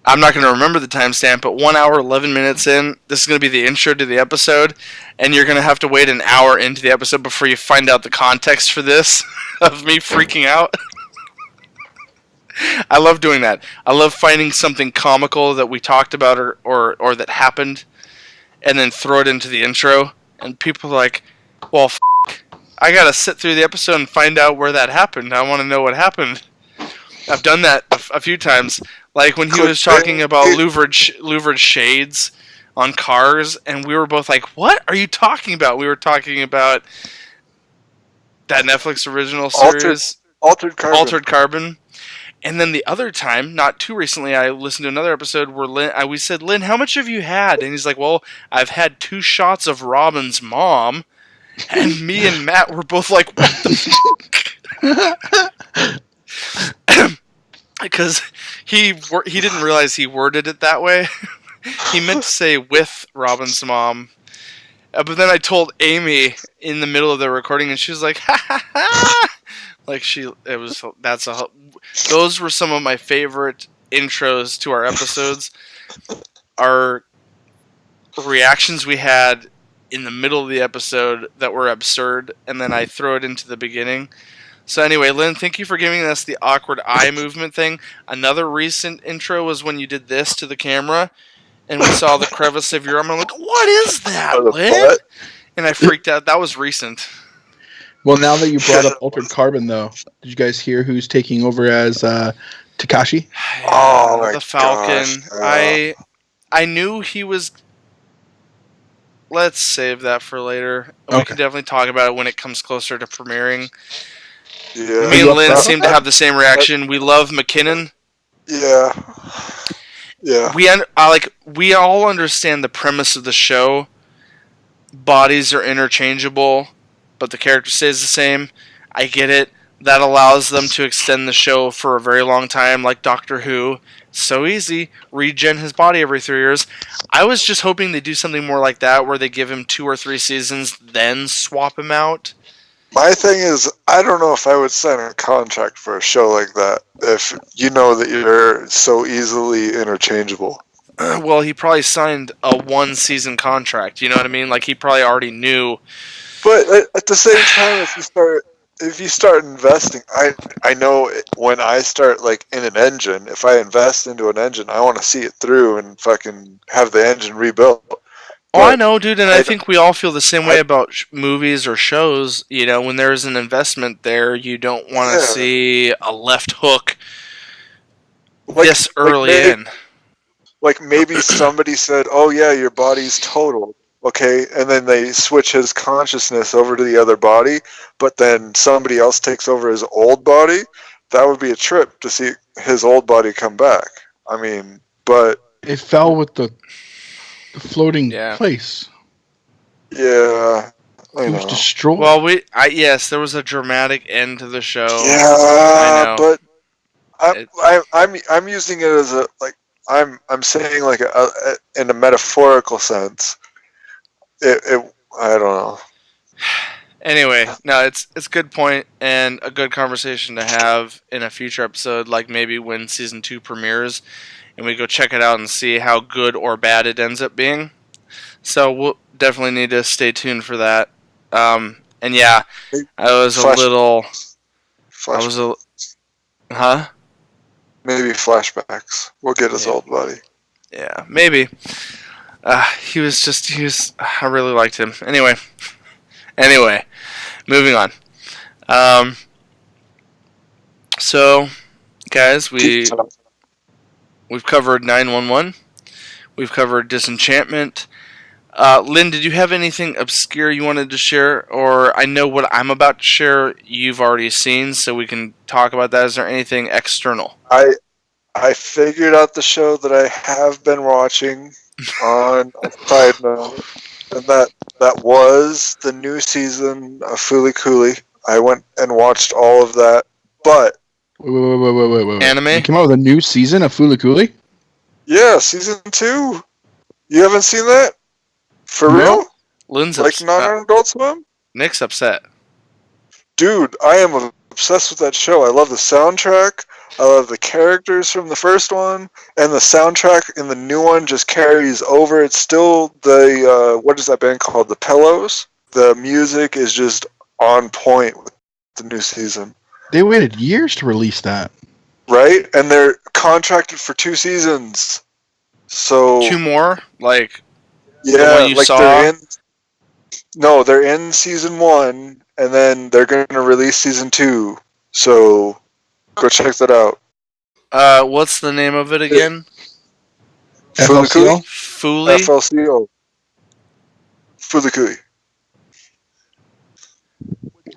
I'm not gonna remember the timestamp, but 1 hour 11 minutes in, this is gonna be the intro to the episode, and you're gonna have to wait an hour into the episode before you find out the context for this of me freaking out. I love doing that. I love finding something comical that we talked about or that happened, and then throw it into the intro, and people are like, well, I gotta sit through the episode and find out where that happened. I want to know what happened. I've done that a few times. Like when he was talking about louvered shades on cars, and we were both like, what are you talking about? We were talking about that Netflix original series, Altered Carbon. And then the other time, not too recently, I listened to another episode where we said, Lynn, how much have you had? And he's like, well, I've had 2 shots of Robin's mom. And me and Matt were both like, what the fuck? Because he didn't realize he worded it that way. He meant to say with Robin's mom. But then I told Amy in the middle of the recording, and she was like, ha ha ha! Like those were some of my favorite intros to our episodes. Our reactions we had in the middle of the episode that were absurd, and then I throw it into the beginning. So anyway, Lynn, thank you for giving us the awkward eye movement thing. Another recent intro was when you did this to the camera, and we saw the crevice of your arm. I'm like, what is that, Lynn? And I freaked out. That was recent. Well, now that you brought up Altered Carbon, though, did you guys hear who's taking over as Takashi? Yeah, oh, my the Falcon. Gosh. I knew he was... Let's save that for later. Okay. We can definitely talk about it when it comes closer to premiering. Yeah. Me and Lynn seem to have the same reaction. We love McKinnon. Yeah. Yeah. We all understand the premise of the show. Bodies are interchangeable, but the character stays the same. I get it. That allows them to extend the show for a very long time, like Doctor Who. So easy. Regen his body every 3 years. I was just hoping they do something more like that, where they give him 2 or 3 seasons, then swap him out. My thing is, I don't know if I would sign a contract for a show like that if you know that you're so easily interchangeable. Well, he probably signed a 1-season contract. You know what I mean? Like, he probably already knew. But at the same time, if you start investing, I know when I start like in an engine, if I invest into an engine, I want to see it through and fucking have the engine rebuilt. Oh, I know, dude, and I think we all feel the same way about movies or shows. You know, when there's an investment there, you don't want to see a left hook this early in. Like maybe somebody said, "Oh yeah, your body's total." Okay, and then they switch his consciousness over to the other body, but then somebody else takes over his old body. That would be a trip to see his old body come back. I mean, but it fell with the floating Yeah. place. yeah, I It was know. destroyed. Well, yes, there was a dramatic end to the show. Yeah, I know. but It- I'm using it as a like I'm saying like in a metaphorical sense. I don't know. Anyway, no, it's a good point and a good conversation to have in a future episode, like maybe when season 2 premieres, and we go check it out and see how good or bad it ends up being. So we'll definitely need to stay tuned for that. And yeah, I was a little. I was a. Huh? Maybe flashbacks. We'll get his old body. Yeah, maybe. He was. I really liked him. Anyway, moving on. So, guys, we've covered 911. We've covered Disenchantment. Lynn, did you have anything obscure you wanted to share? Or I know what I'm about to share you've already seen, so we can talk about that. Is there anything external? I figured out the show that I have been watching on a side note, and that was the new season of Fooly Cooly. I went and watched all of that, but Wait. Anime? You came out with a new season of Fooly Cooly? yeah, season 2. You haven't seen that? For No. real? Lynn's Like not on Adult Swim? Nick's upset. Dude, I am obsessed with that show. I love the soundtrack. I love the characters from the first one, and the soundtrack in the new one just carries over. It's still the what is that band called? The Pillows. The music is just on point with the new season. They waited years to release that. Right? And they're contracted for 2 seasons. So 2 more? Like, yeah, one you like saw? they're in season 1, and then they're going to release season 2. So go check that out. What's the name of it again? FLCL? Fooly? FLCL. Fooly Cooly.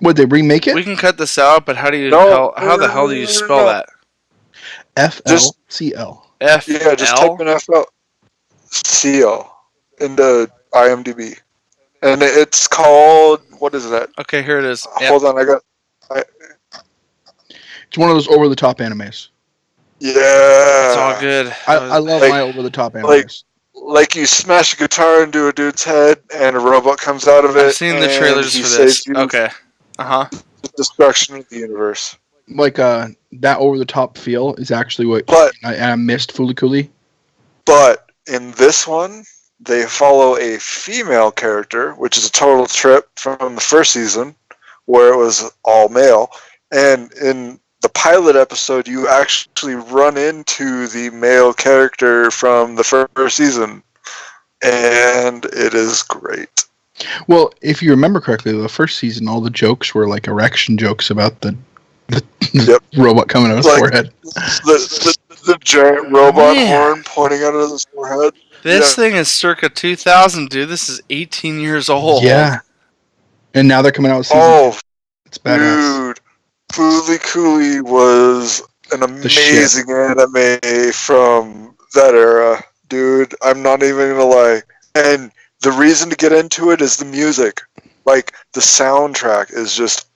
Would they remake it? We can cut this out, but how do you how the hell do you spell that? FLCL. FL? Yeah, just type in FLCL into IMDb. And it's called, what is that? Okay, here it is. Hold on, It's one of those over-the-top animes. Yeah. It's all good. I love my over-the-top animes. Like you smash a guitar into a dude's head and a robot comes out of it. I've seen the trailers and for he this. saves you Okay. the destruction of the universe. Like that over-the-top feel is actually what But I missed Fooly Cooly. But in this one, they follow a female character, which is a total trip from the first season, where it was all male. And in the pilot episode, you actually run into the male character from the first season, and it is great. Well, if you remember correctly, the first season, all the jokes were like erection jokes about the Yep. robot coming out of his forehead. The giant robot horn pointing out of his forehead. This thing is circa 2000, dude. This is 18 years old. Yeah. And now they're coming out with season 2. It's badass. Dude. Fooly Cooly was an amazing anime from that era. Dude, I'm not even gonna lie. And the reason to get into it is the music. Like, the soundtrack is just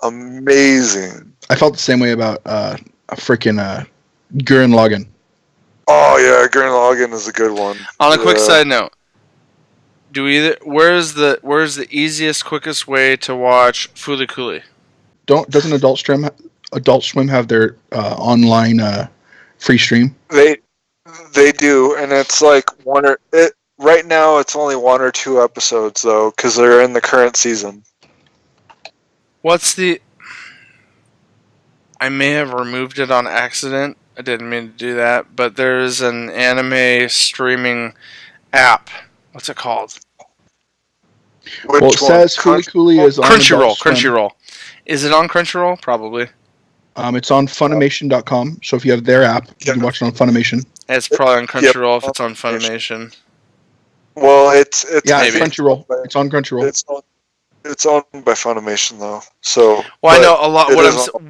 amazing. I felt the same way about a freaking Gurren Lagann. Oh yeah, Gurren Lagann is a good one. On a quick side note, where's the easiest, quickest way to watch Fooly Cooly? Doesn't Adult Swim have their online free stream? They do, and it's like right now it's only 1 or 2 episodes though, because they're in the current season. I may have removed it on accident. I didn't mean to do that, but there's an anime streaming app. What's it called? Which Well, it says Fooly Cooly is on Crunchyroll. Adult Swim. Crunchyroll. Is it on Crunchyroll? Probably. It's on Funimation.com, so if you have their app, you can watch it on Funimation. It's probably on Crunchyroll if it's on Funimation. Well, it's Maybe. Crunchyroll. It's on Crunchyroll. It's owned by Funimation though. So well, I know a lot.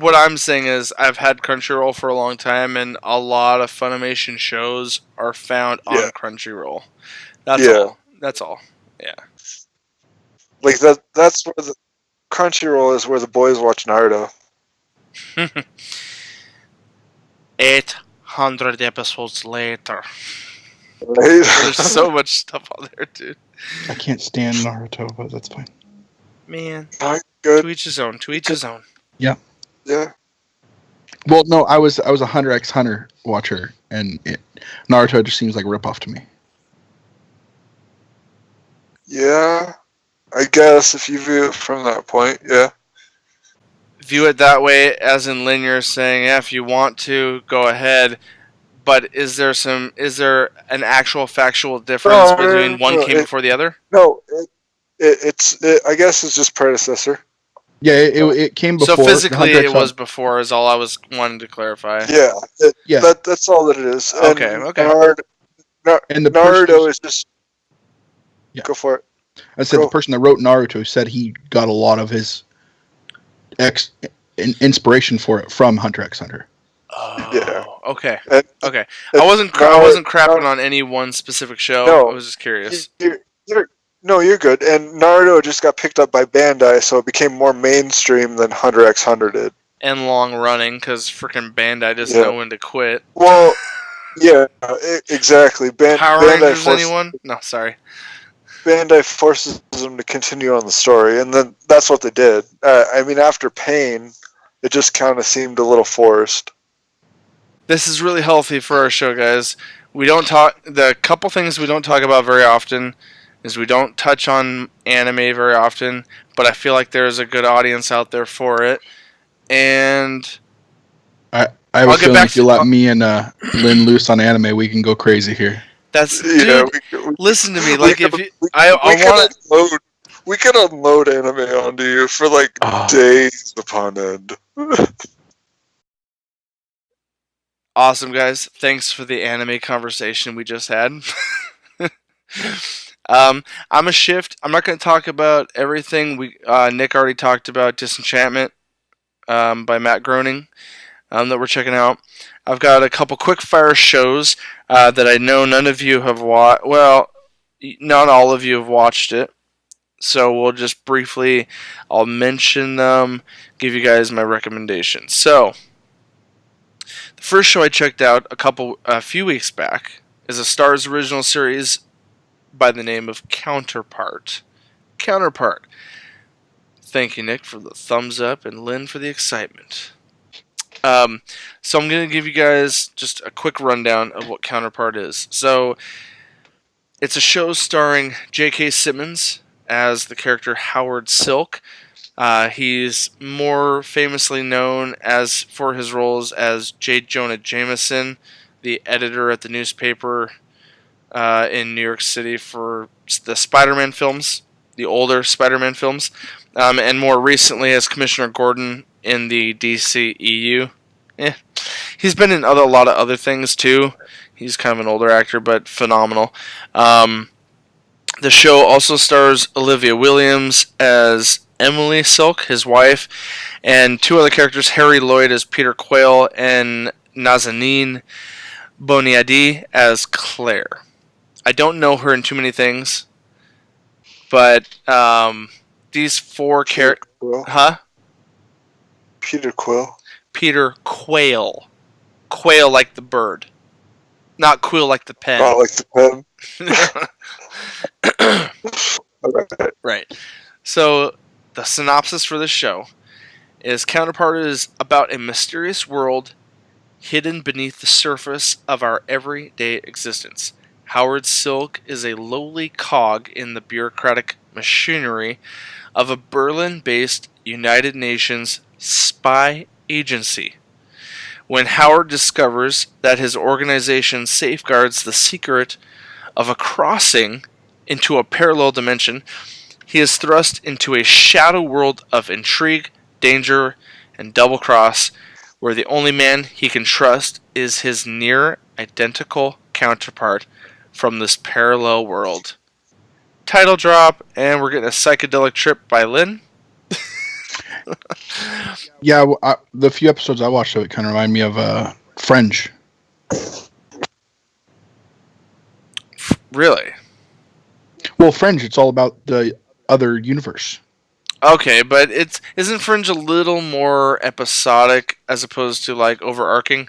What I'm saying is I've had Crunchyroll for a long time, and a lot of Funimation shows are found on Crunchyroll. That's all. That's all. Yeah. Like that's where the Crunchyroll is where the boys watch Naruto. 800 episodes later. Right? There's so much stuff on there, dude. I can't stand Naruto, but that's fine. Man, good. To each his own. To each his own. Yeah. Yeah. Well, no, I was a Hunter x Hunter watcher, and Naruto just seems like a ripoff to me. Yeah, I guess if you view it from that point, yeah. View it that way, as in Lynn, you're saying, yeah, if you want to, go ahead. But is there an actual factual difference between one came before the other? No, it's I guess it's just predecessor. Yeah, it came before. So physically, it was before. Is all I was wanting to clarify. Yeah, that's all that it is. Okay. And Naruto is just. Yeah. Go for it. I said the person that wrote Naruto said he got a lot of his inspiration for it from Hunter x Hunter. Oh, yeah. Okay. Okay. I wasn't crapping on any one specific show. No, I was just curious. You're good. And Naruto just got picked up by Bandai, so it became more mainstream than Hunter x Hunter did. And long running, because freaking Bandai doesn't know when to quit. Well, yeah, exactly. Power Rangers, anyone? No, sorry. Bandai forces them to continue on the story, and then that's what they did. I mean, after Pain, it just kind of seemed a little forced. This is really healthy for our show, guys. We don't talk. The couple things we don't talk about very often is we don't touch on anime very often, but I feel like there's a good audience out there for it. And I have a feeling if you let me and Lynn loose on anime, we can go crazy here. That's dude. Listen to me. Like we could unload anime onto you for like days upon end. Awesome, guys. Thanks for the anime conversation we just had. I'm a shift. I'm not going to talk about everything. Nick already talked about Disenchantment by Matt Groening that we're checking out. I've got a couple quick fire shows that I know none of you have watched. Well, not all of you have watched it. So we'll just briefly, I'll mention them, give you guys my recommendations. So, the first show I checked out a few weeks back is a STARZ original series by the name of Counterpart. Counterpart. Thank you, Nick, for the thumbs up, and Lynn for the excitement. So I'm going to give you guys just a quick rundown of what Counterpart is. So, it's a show starring J.K. Simmons as the character Howard Silk. He's more famously known for his roles as J. Jonah Jameson, the editor at the newspaper in New York City for the Spider-Man films, the older Spider-Man films, and more recently as Commissioner Gordon in the DCEU. He's been in a lot of other things too. He's kind of an older actor, but phenomenal. The show also stars Olivia Williams as Emily Silk, his wife, and two other characters, Harry Lloyd as Peter Quayle and Nazanin Boniadi as Claire. I don't know her in too many things, but these four characters... Huh? Peter Quill. Peter Quayle. Quail like the bird. Not quill like the pen. Not like the pen. Right. So, the synopsis for this show is Counterpart is about a mysterious world hidden beneath the surface of our everyday existence. Howard Silk is a lowly cog in the bureaucratic machinery of a Berlin-based United Nations spy agency. When Howard discovers that his organization safeguards the secret of a crossing into a parallel dimension, he is thrust into a shadow world of intrigue, danger, and double-cross, where the only man he can trust is his near identical counterpart from this parallel world. Title drop, and we're getting a psychedelic trip by Lynn. Yeah, the few episodes I watched of it kind of remind me of Fringe. Really? Well, Fringe, it's all about the other universe. Okay, but isn't Fringe a little more episodic as opposed to like overarching?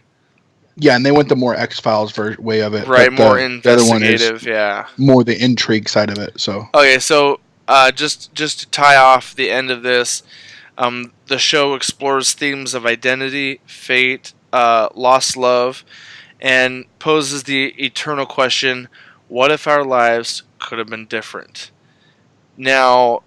Yeah, and they went the more X-Files way of it. Right, but more the other one is investigative, yeah. more the intrigue side of it. So Okay, so just to tie off the end of this, the show explores themes of identity, fate, lost love, and poses the eternal question, what if our lives could have been different? Now,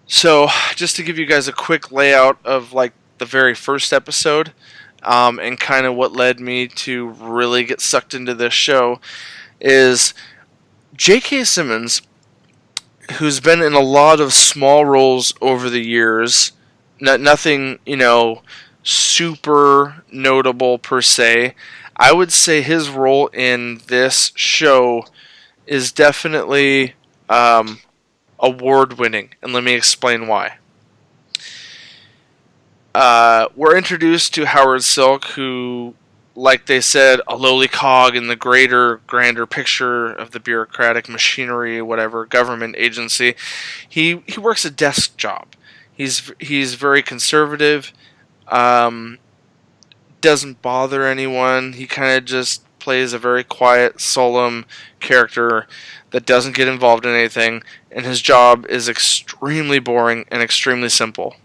so just to give you guys a quick layout of like the very first episode, and kind of what led me to really get sucked into this show, is J.K. Simmons, who's been in a lot of small roles over the years, nothing, super notable per se. I would say his role in this show is definitely award-winning, and let me explain why. We're introduced to Howard Silk, who, like they said, a lowly cog in the grander picture of the bureaucratic machinery, whatever, government agency. He works a desk job. He's very conservative, doesn't bother anyone. He kind of just plays a very quiet, solemn character that doesn't get involved in anything, and his job is extremely boring and extremely simple.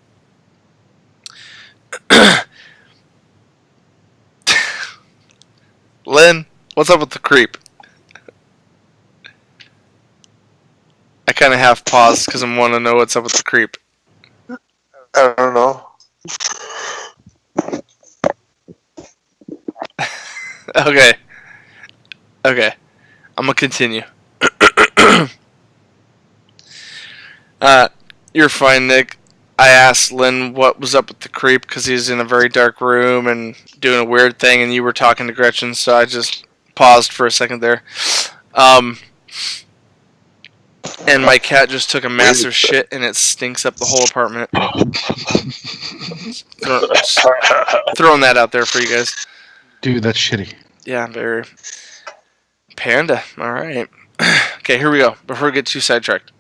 Lynn, what's up with the creep? I kind of half paused because I want to know what's up with the creep. I don't know. Okay. I'm gonna continue. You're fine, Nick. I asked Lynn what was up with the creep because he's in a very dark room and doing a weird thing, and you were talking to Gretchen, so I just paused for a second there. And my cat just took a massive shit, and it stinks up the whole apartment. Throwing that out there for you guys. dude, that's shitty. Yeah, very. Panda. All right. Okay, here we go. Before we get too sidetracked.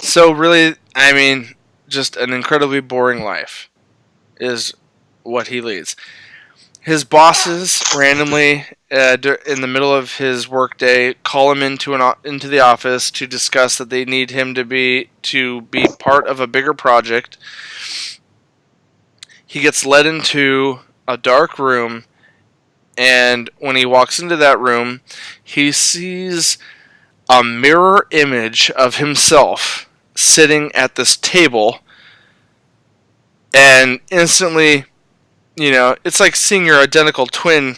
So really, I mean, just an incredibly boring life is what he leads. His bosses randomly, in the middle of his workday, call him into the office to discuss that they need him to be part of a bigger project. He gets led into a dark room, and when he walks into that room, he sees a mirror image of himself sitting at this table, and instantly, it's like seeing your identical twin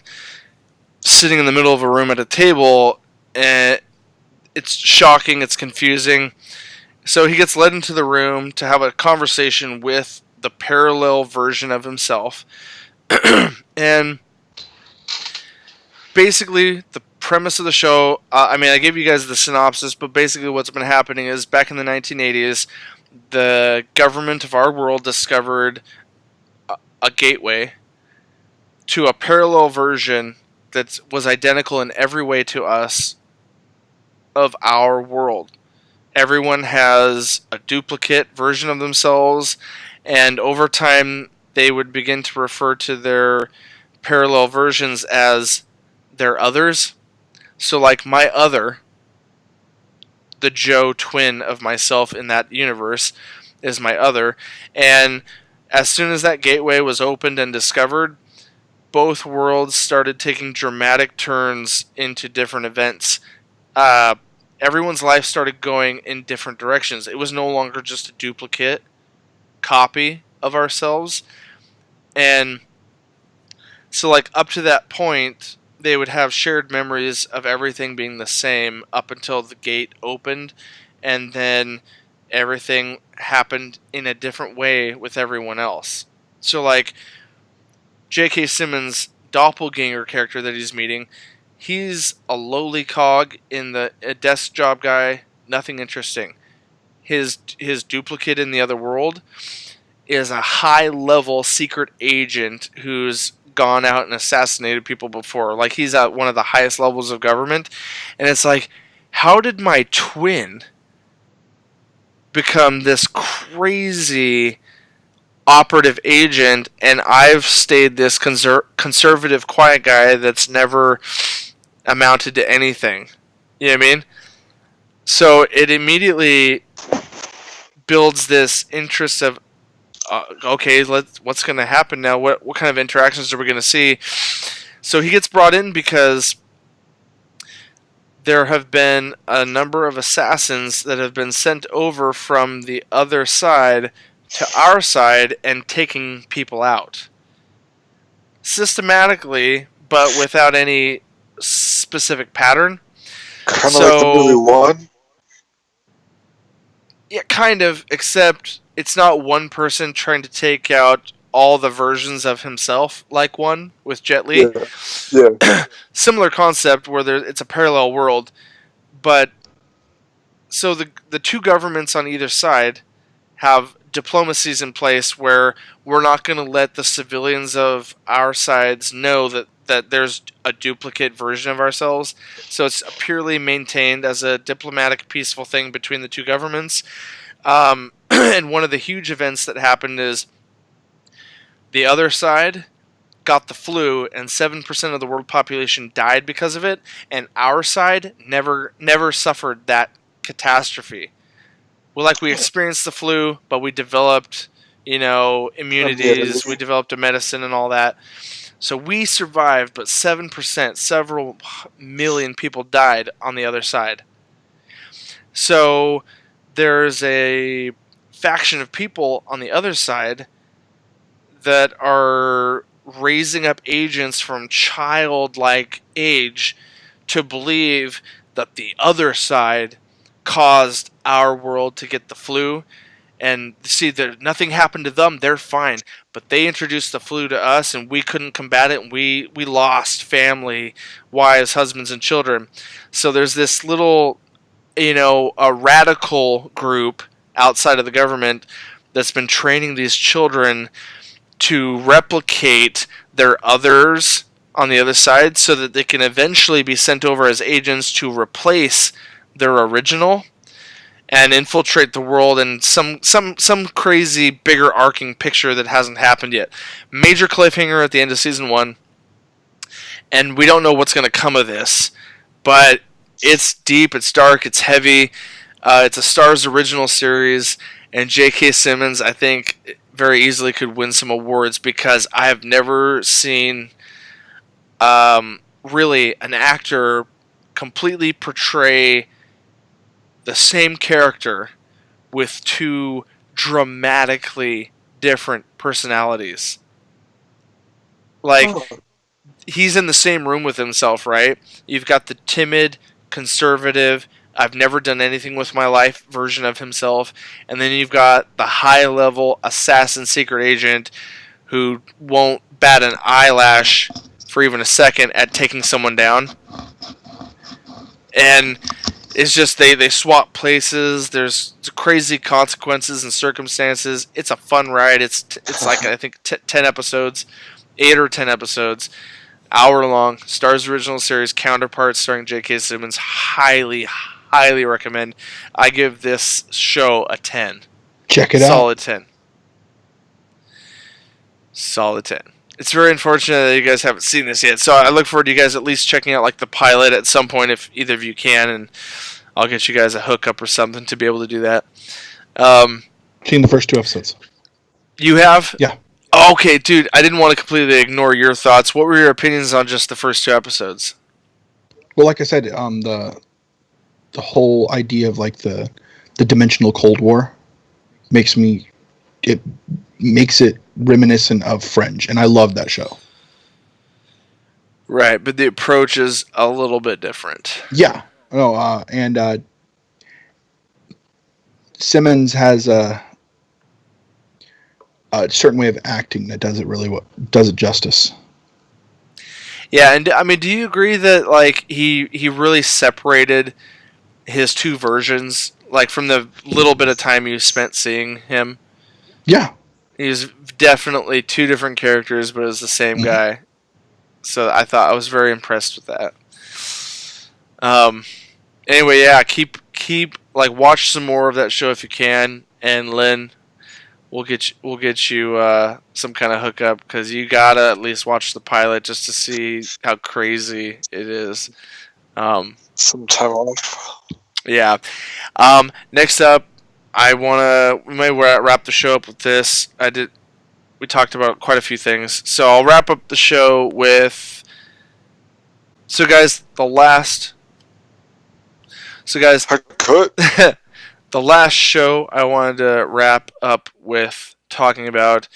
sitting in the middle of a room at a table, and it's shocking, it's confusing. So he gets led into the room to have a conversation with the parallel version of himself. And basically, the premise of the show, I gave you guys the synopsis, but basically what's been happening is back in the 1980s, the government of our world discovered a gateway to a parallel version that was identical in every way to us of our world. Everyone has a duplicate version of themselves, and over time they would begin to refer to their parallel versions as their others. So like my other, the Joe twin of myself in that universe, is my other. And as soon as that gateway was opened and discovered, both worlds started taking dramatic turns into different events. Everyone's life started going in different directions. It was no longer just a duplicate copy of ourselves. And so like up to that point, they would have shared memories of everything being the same up until the gate opened, and then everything happened in a different way with everyone else. So, like, J.K. Simmons' doppelganger character that he's meeting, he's a lowly cog in a desk job guy, nothing interesting. His duplicate in the other world is a high-level secret agent who's gone out and assassinated people before. Like, he's at one of the highest levels of government. And it's like, how did my twin become this crazy operative agent, and I've stayed this conservative, quiet guy that's never amounted to anything? You know what I mean? So it immediately builds this interest of, okay, what's going to happen now? What kind of interactions are we going to see? So he gets brought in because there have been a number of assassins that have been sent over from the other side to our side and taking people out. Systematically, but without any specific pattern. Kind of like the movie One? Yeah, kind of, except it's not one person trying to take out all the versions of himself like One with Jet Li. Yeah. Similar concept where it's a parallel world, but so the two governments on either side have diplomacies in place where we're not going to let the civilians of our sides know that there's a duplicate version of ourselves. So it's purely maintained as a diplomatic, peaceful thing between the two governments. And one of the huge events that happened is the other side got the flu, and 7% of the world population died because of it, and our side never suffered that catastrophe. Well, we experienced the flu, but we developed, immunities, we developed a medicine and all that. So we survived, but 7%, several million people died on the other side. So there's a faction of people on the other side that are raising up agents from childlike age to believe that the other side caused our world to get the flu, and see that nothing happened to them, they're fine, but they introduced the flu to us and we couldn't combat it, and we lost family, wives, husbands, and children. So there's this little a radical group outside of the government that's been training these children to replicate their others on the other side so that they can eventually be sent over as agents to replace their original and infiltrate the world in some crazy bigger arcing picture that hasn't happened yet. Major cliffhanger at the end of season 1, and we don't know what's going to come of this, but it's deep, it's dark, it's heavy. It's a STARZ original series, and J.K. Simmons, I think, very easily could win some awards because I have never seen really an actor completely portray the same character with two dramatically different personalities. He's in the same room with himself, right? You've got the timid, conservative, I've never done anything with my life version of himself, and then you've got the high-level assassin secret agent who won't bat an eyelash for even a second at taking someone down. And it's just they swap places. There's crazy consequences and circumstances. It's a fun ride. It's like, I think 10 episodes, 8 or 10 episodes, hour long. STARZ original series, Counterpart, starring J.K. Simmons. Highly recommend. I give this show a 10. Check it out. Solid 10. Solid 10. It's very unfortunate that you guys haven't seen this yet, so I look forward to you guys at least checking out the pilot at some point if either of you can, and I'll get you guys a hookup or something to be able to do that. Seen the first 2 episodes. You have? Yeah. Okay, dude, I didn't want to completely ignore your thoughts. What were your opinions on just the first 2 episodes? Well, like I said, the whole idea of the dimensional Cold War makes it reminiscent of Fringe, and I love that show. Right, but the approach is a little bit different. Yeah. No, and Simmons has a certain way of acting that does it justice. Yeah, and I mean, do you agree that like he really separated his two versions, like from the little bit of time you spent seeing him? Yeah. He's definitely two different characters, but it's the same guy. So I was very impressed with that. Anyway, yeah, keep like watch some more of that show if you can, and Lynn, we'll get you some kind of hookup because you gotta at least watch the pilot just to see how crazy it is. Some time off. Yeah. Next up, we might wrap the show up with this. We talked about quite a few things, so I'll wrap up the show with. So guys, the last show I wanted to wrap up with talking about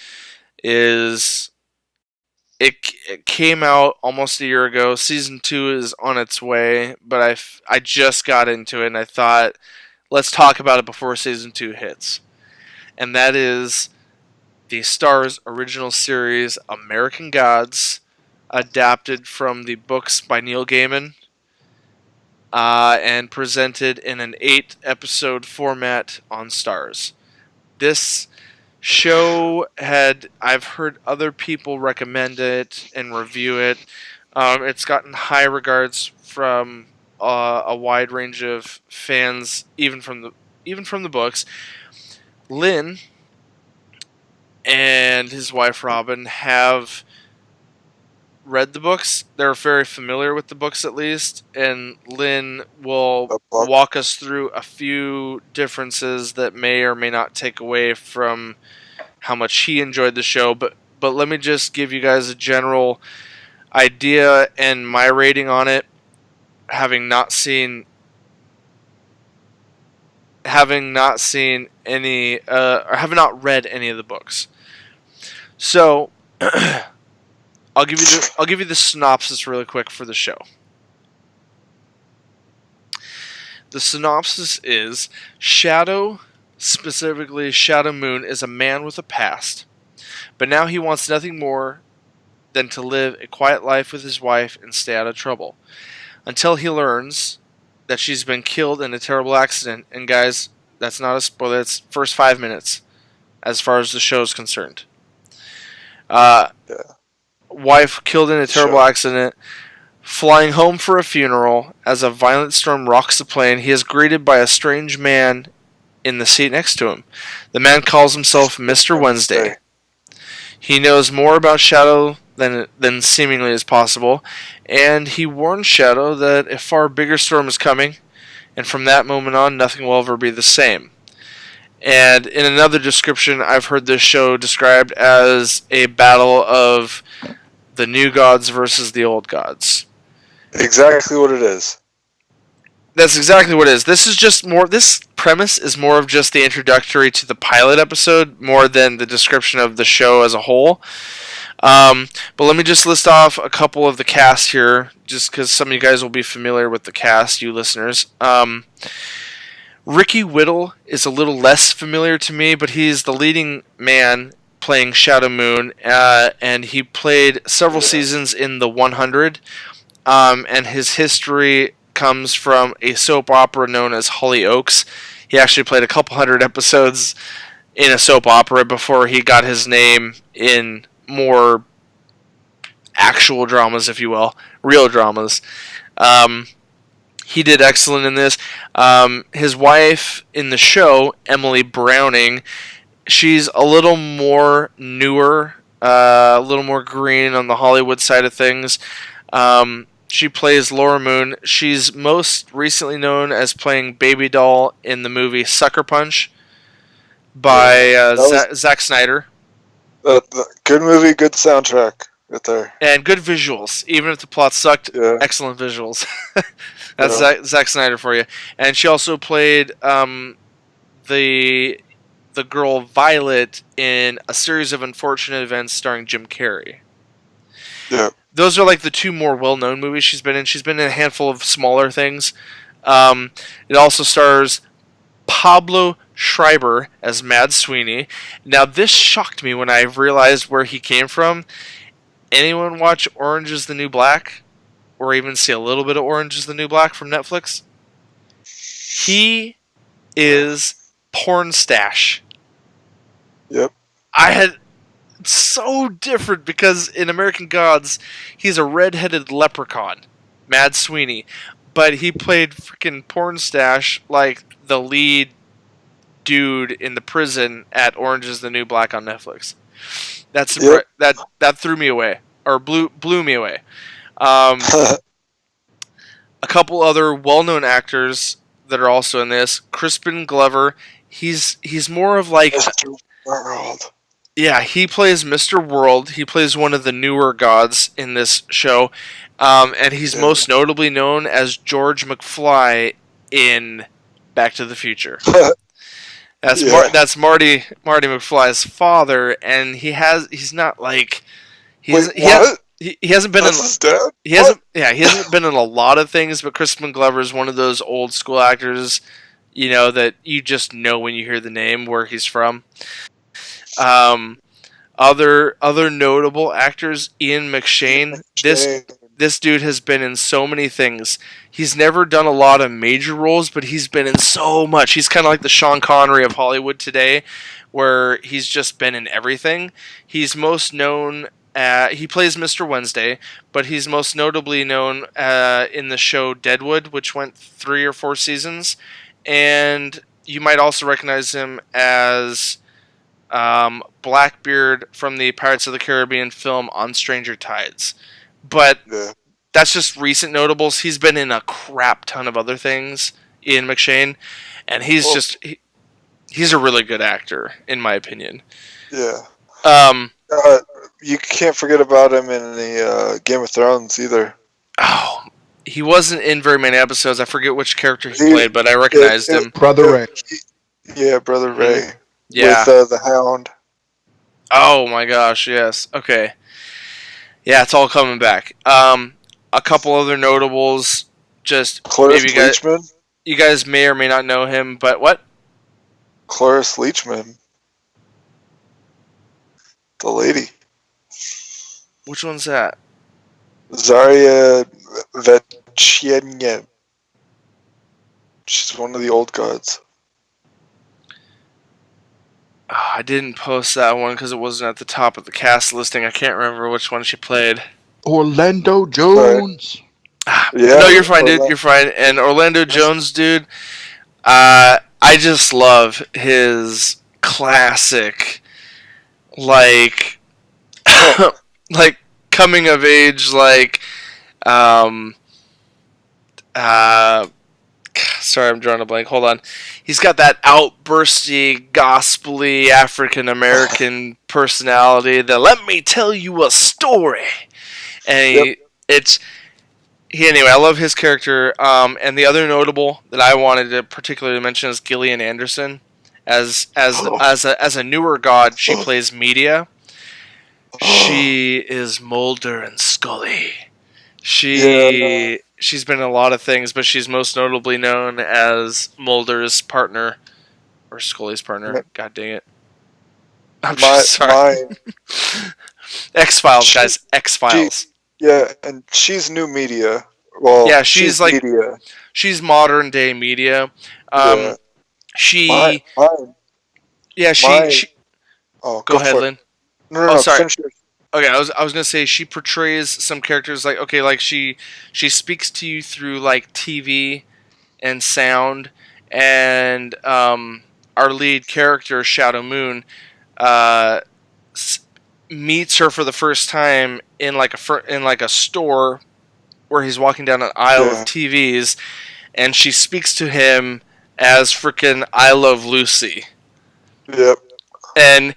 is it came out almost a year ago. Season 2 is on its way, but I just got into it and I thought, let's talk about it before Season 2 hits. And that is the STARZ original series American Gods, adapted from the books by Neil Gaiman, and presented in an 8-episode format on STARZ. This show I've heard other people recommend it and review it. It's gotten high regards from a wide range of fans, even from the books. Lynn and his wife Robin have read the books. They're very familiar with the books, at least, and Lynn will walk us through a few differences that may or may not take away from how much he enjoyed the show. But let me just give you guys a general idea and my rating on it, having not seen any or having not read any of the books. So I'll give you the synopsis really quick for the show. The synopsis is Shadow, specifically Shadow Moon, is a man with a past, but now he wants nothing more than to live a quiet life with his wife and stay out of trouble, until he learns that she's been killed in a terrible accident. And guys, that's not a spoiler, it's first 5 minutes as far as the show is concerned. Wife killed in a terrible accident. Flying home for a funeral, as a violent storm rocks the plane, he is greeted by a strange man in the seat next to him. The man calls himself Mr. Wednesday. He knows more about Shadow than seemingly is possible, and he warns Shadow that a far bigger storm is coming, and from that moment on, nothing will ever be the same. And in another description, I've heard this show described as a battle of the new gods versus the old gods. Exactly what it is. That's exactly what it is. This premise is more of just the introductory to the pilot episode, more than the description of the show as a whole. But let me just list off a couple of the cast here, just because some of you guys will be familiar with the cast, you listeners. Ricky Whittle is a little less familiar to me, but he's the leading man playing Shadow Moon, and he played several seasons in The 100, and his history comes from a soap opera known as Hollyoaks. He actually played a couple hundred episodes in a soap opera before he got his name in more actual dramas, if you will, real dramas. He did excellent in this. His wife in the show, Emily Browning, she's a little more newer, a little more green on the Hollywood side of things. She plays Laura Moon. She's most recently known as playing Baby Doll in the movie Sucker Punch by Zack Snyder. Good movie, good soundtrack right there. And good visuals. Even if the plot sucked, excellent visuals. That's Zack Snyder for you. And she also played the girl Violet in A Series of Unfortunate Events starring Jim Carrey. Yeah. Those are like the two more well-known movies she's been in. She's been in a handful of smaller things. It also stars Pablo Schreiber as Mad Sweeney. Now, this shocked me when I realized where he came from. Anyone watch Orange is the New Black? Or even see a little bit of Orange is the New Black from Netflix? He is Porn Stash. Yep. So different because in American Gods, he's a red-headed leprechaun, Mad Sweeney. But he played freaking Porn Stash like the lead dude in the prison at Orange is the New Black on Netflix. That threw me away, or blew me away. A couple other well-known actors that are also in this. Crispin Glover. He's more of like Mr. World. Yeah, he plays Mr. World. He plays one of the newer gods in this show. And he's most notably known as George McFly in Back to the Future. That's Marty McFly's father, and he hasn't been His dad? he hasn't been in a lot of things, but Crispin Glover is one of those old school actors, that you just know when you hear the name where he's from. Other notable actors, Ian McShane. This dude has been in so many things. He's never done a lot of major roles, but he's been in so much. He's kind of like the Sean Connery of Hollywood today, where he's just been in everything. He's most known he plays Mr. Wednesday, but he's most notably known in the show Deadwood, which went 3 or 4 seasons, and you might also recognize him as Blackbeard from the Pirates of the Caribbean film On Stranger Tides. But that's just recent notables. He's been in a crap ton of other things, Ian McShane, and he's a really good actor, in my opinion. Yeah. You can't forget about him in the Game of Thrones either. Oh, he wasn't in very many episodes. I forget which character he played, but I recognized him. Brother Ray. Brother Ray. Yeah. With the Hound. Oh my gosh, yes. Okay. Yeah, it's all coming back. A couple other notables. Just Cloris maybe Leachman. You guys may or may not know him, but what? Cloris Leachman. The lady. Which one's that? Zarya Vechenyen. She's one of the old gods. I didn't post that one because it wasn't at the top of the cast listing. I can't remember which one she played. Orlando Jones. No, you're fine, dude. You're fine. And Orlando Jones, dude, I just love his classic, like coming of age, sorry, I'm drawing a blank. Hold on. He's got that outbursty, gospel-y, African-American personality that, let me tell you a story. And anyway, I love his character. And the other notable that I wanted to particularly mention is Gillian Anderson. As a newer god, she plays Media. She is Mulder and Scully. She's been in a lot of things, but she's most notably known as Mulder's partner, or Scully's partner. God dang it! I'm sorry. X-Files, guys. X-Files. And she's new Media. Well, yeah, she's like Media. She's modern day Media. Oh, go ahead, Lynn. No, sorry. Okay, I was gonna say she portrays some characters like she speaks to you through like TV and sound, and our lead character Shadow Moon meets her for the first time in like a store where he's walking down an aisle of TVs, and she speaks to him as frickin' I Love Lucy. Yep. And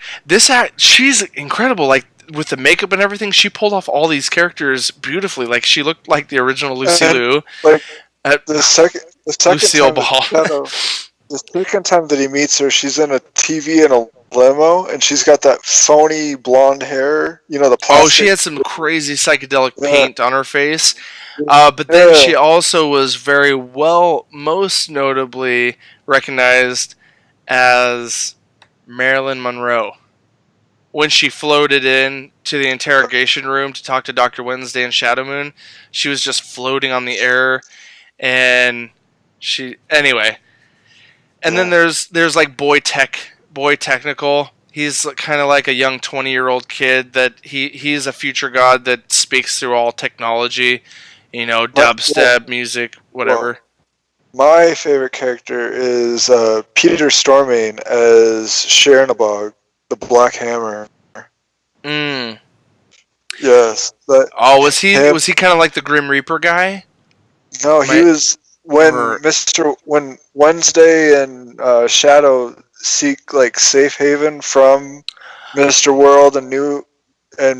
she's incredible. Like, with the makeup and everything, she pulled off all these characters beautifully. Like, she looked like the original Lucy Liu. Like, the second Lucille time Ball. The second time that he meets her, she's in a TV in a limo, and she's got that phony blonde hair. The plastic. Oh, she had some crazy psychedelic paint on her face. But then she also was very well, most notably recognized as Marilyn Monroe when she floated in to the interrogation room to talk to Dr. Wednesday and Shadow Moon. She was just floating on the air, and anyway. And then there's like Boy Technical. He's kind of like a young 20-year-old kid that he's a future god that speaks through all technology, dubstep, music, whatever. My favorite character is Peter Stormare as Sharonabog, the Black Hammer. Yes. Was he kind of like the Grim Reaper guy? No, he was when Wednesday and Shadow seek like safe haven from Mr. World and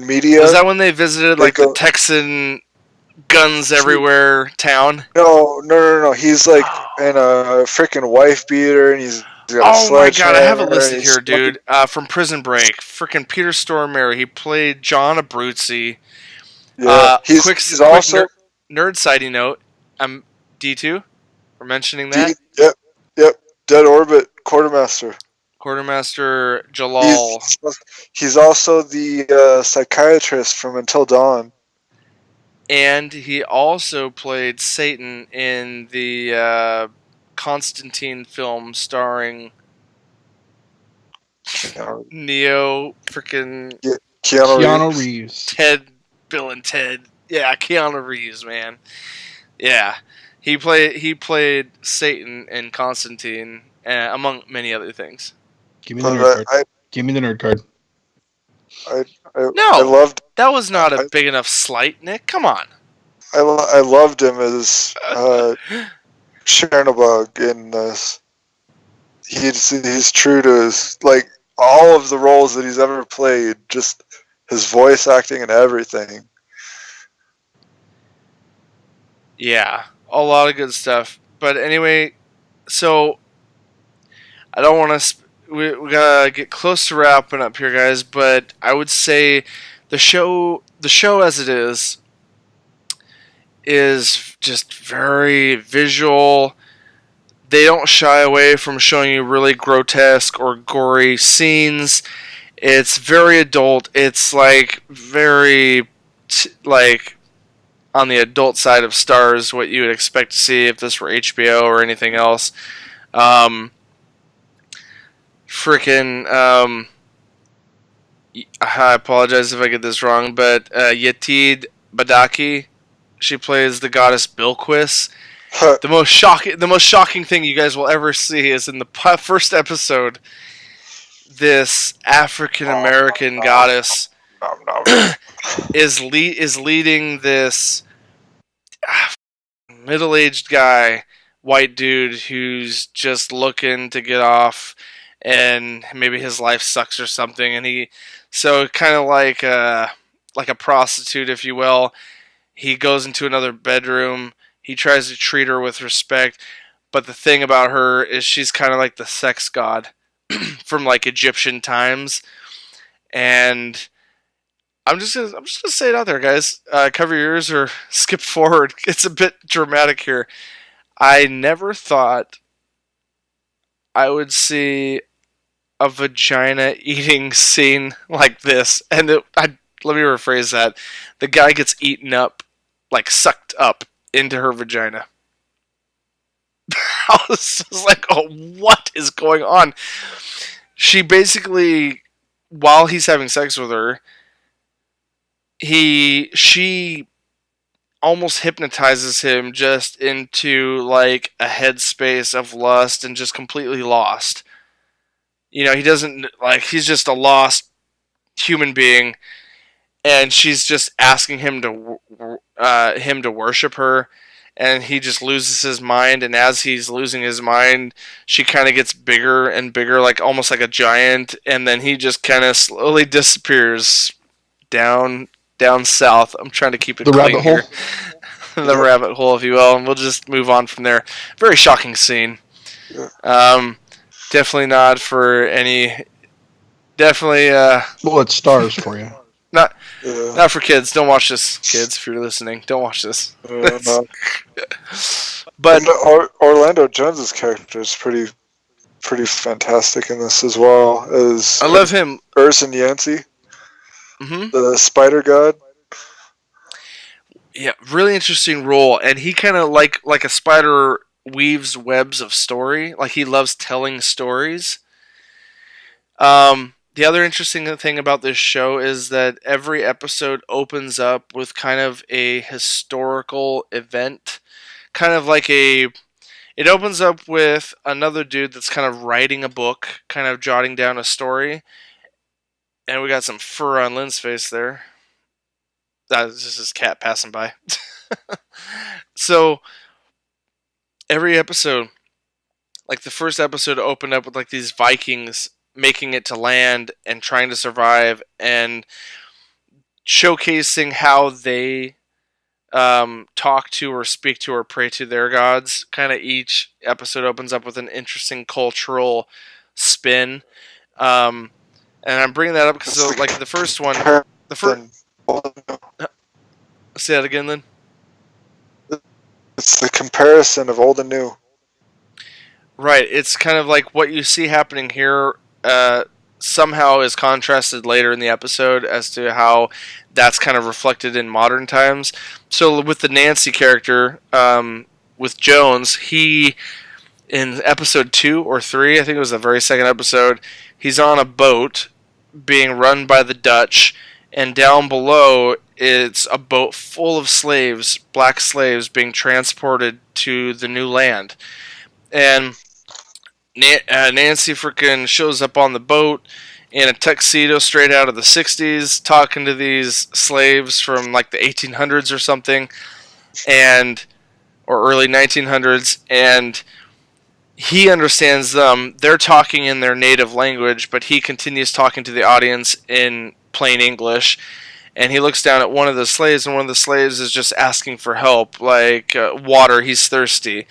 Media. Was that when they visited the Texan guns everywhere town? No. He's like in a freaking wife beater, and he's got a sledgehammer. Oh my god, I have it listed here, dude. From Prison Break, freaking Peter Stormare. He played John Abruzzi. Yeah, he's also nerd sidey note. I'm D2 for mentioning that. Yep. Dead Orbit Quartermaster Jalal. He's also the psychiatrist from Until Dawn. And he also played Satan in the Constantine film starring Neo, freaking Keanu Reeves. Bill and Ted. Yeah, Keanu Reeves, man. Yeah, he played Satan in Constantine, among many other things. Give me the nerd card. Give me the nerd card. I loved. That was not a big enough slight, Nick. Come on. I loved him as Chernobog in this. He's true to his all of the roles that he's ever played. Just his voice acting and everything. Yeah, a lot of good stuff. But anyway, so I don't want to. We gotta get close to wrapping up here, guys. But I would say the show as it is just very visual. They don't shy away from showing you really grotesque or gory scenes. It's very adult. It's very on the adult side of STARZ, what you would expect to see if this were HBO or anything else. I apologize if I get this wrong, but Yetid Badaki, she plays the goddess Bilquis. The most shocking thing you guys will ever see is in the first episode. This African American goddess is leading this middle-aged guy, white dude who's just looking to get off, and maybe his life sucks or something, and so kind of like a prostitute, if you will. He goes into another bedroom. He tries to treat her with respect, but the thing about her is she's kind of like the sex god from Egyptian times, and I'm just gonna say it out there, guys. Cover your ears or skip forward. It's a bit dramatic here. I never thought I would see a vagina eating scene like this, and let me rephrase that. The guy gets eaten up, sucked up into her vagina. I was just like, oh, what is going on? She basically, while he's having sex with her, she almost hypnotizes him just into a headspace of lust and just completely lost. He doesn't he's just a lost human being, and she's just asking him to worship her, and he just loses his mind. And as he's losing his mind, she kind of gets bigger and bigger, almost like a giant, and then he just kind of slowly disappears down south. I'm trying to keep it the clean rabbit here. Hole. The rabbit hole, if you will, and we'll just move on from there. Very shocking scene. Definitely not for any. Definitely. Well, it's STARZ for you. Not for kids. Don't watch this, kids. If you're listening, don't watch this. No. But Orlando Jones's character is pretty pretty fantastic in this as well as I love him. Urson Yancey, Mm-hmm. the spider god. Yeah, really interesting role, and he kind of like a spider weaves webs of story. Like he loves telling stories. The other interesting thing about this show is that every episode opens up with kind of a historical event, kind of like a. It opens up with another dude that's kind of writing a book, kind of jotting down a story, and we got some fur on Lynn's face there. That's just his cat passing by. So every episode, like the first episode opened up with like these Vikings making it to land and trying to survive and showcasing how they talk to or speak to or pray to their gods. Kind of each episode opens up with an interesting cultural spin. And I'm bringing that up because like the first one, say that again, Lynn. It's the comparison of old and new. Right, it's kind of like what you see happening here somehow is contrasted later in the episode as to how that's kind of reflected in modern times. So with the Nancy character, with Jones, he, in episode 2 or 3, I think it was the very second episode, he's on a boat being run by the Dutch, and down below it's a boat full of slaves, black slaves, being transported to the new land. And Nancy freaking shows up on the boat in a tuxedo straight out of the 60s, talking to these slaves from like the 1800s or something, or early 1900s, and he understands them. They're talking in their native language, but he continues talking to the audience in plain English. And he looks down at one of the slaves, and one of the slaves is just asking for help, like water, he's thirsty.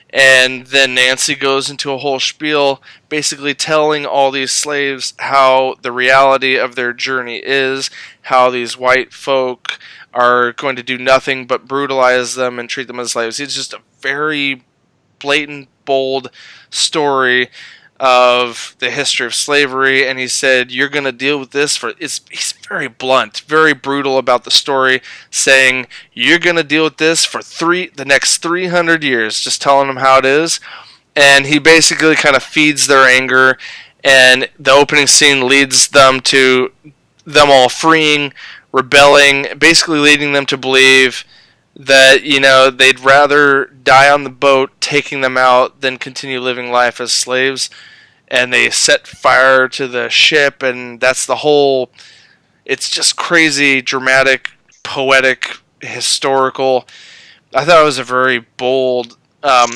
And then Nancy goes into a whole spiel, basically telling all these slaves how the reality of their journey is, how these white folk are going to do nothing but brutalize them and treat them as slaves. It's just a very blatant, bold story of the history of slavery, and he said, you're going to deal with this he's very blunt, very brutal about the story, saying, you're going to deal with this for the next 300 years, just telling them how it is. And he basically kind of feeds their anger, and the opening scene leads them to them all freeing, rebelling, basically leading them to believe that, they'd rather die on the boat taking them out than continue living life as slaves. And they set fire to the ship, and that's the whole... It's just crazy, dramatic, poetic, historical. I thought it was a very bold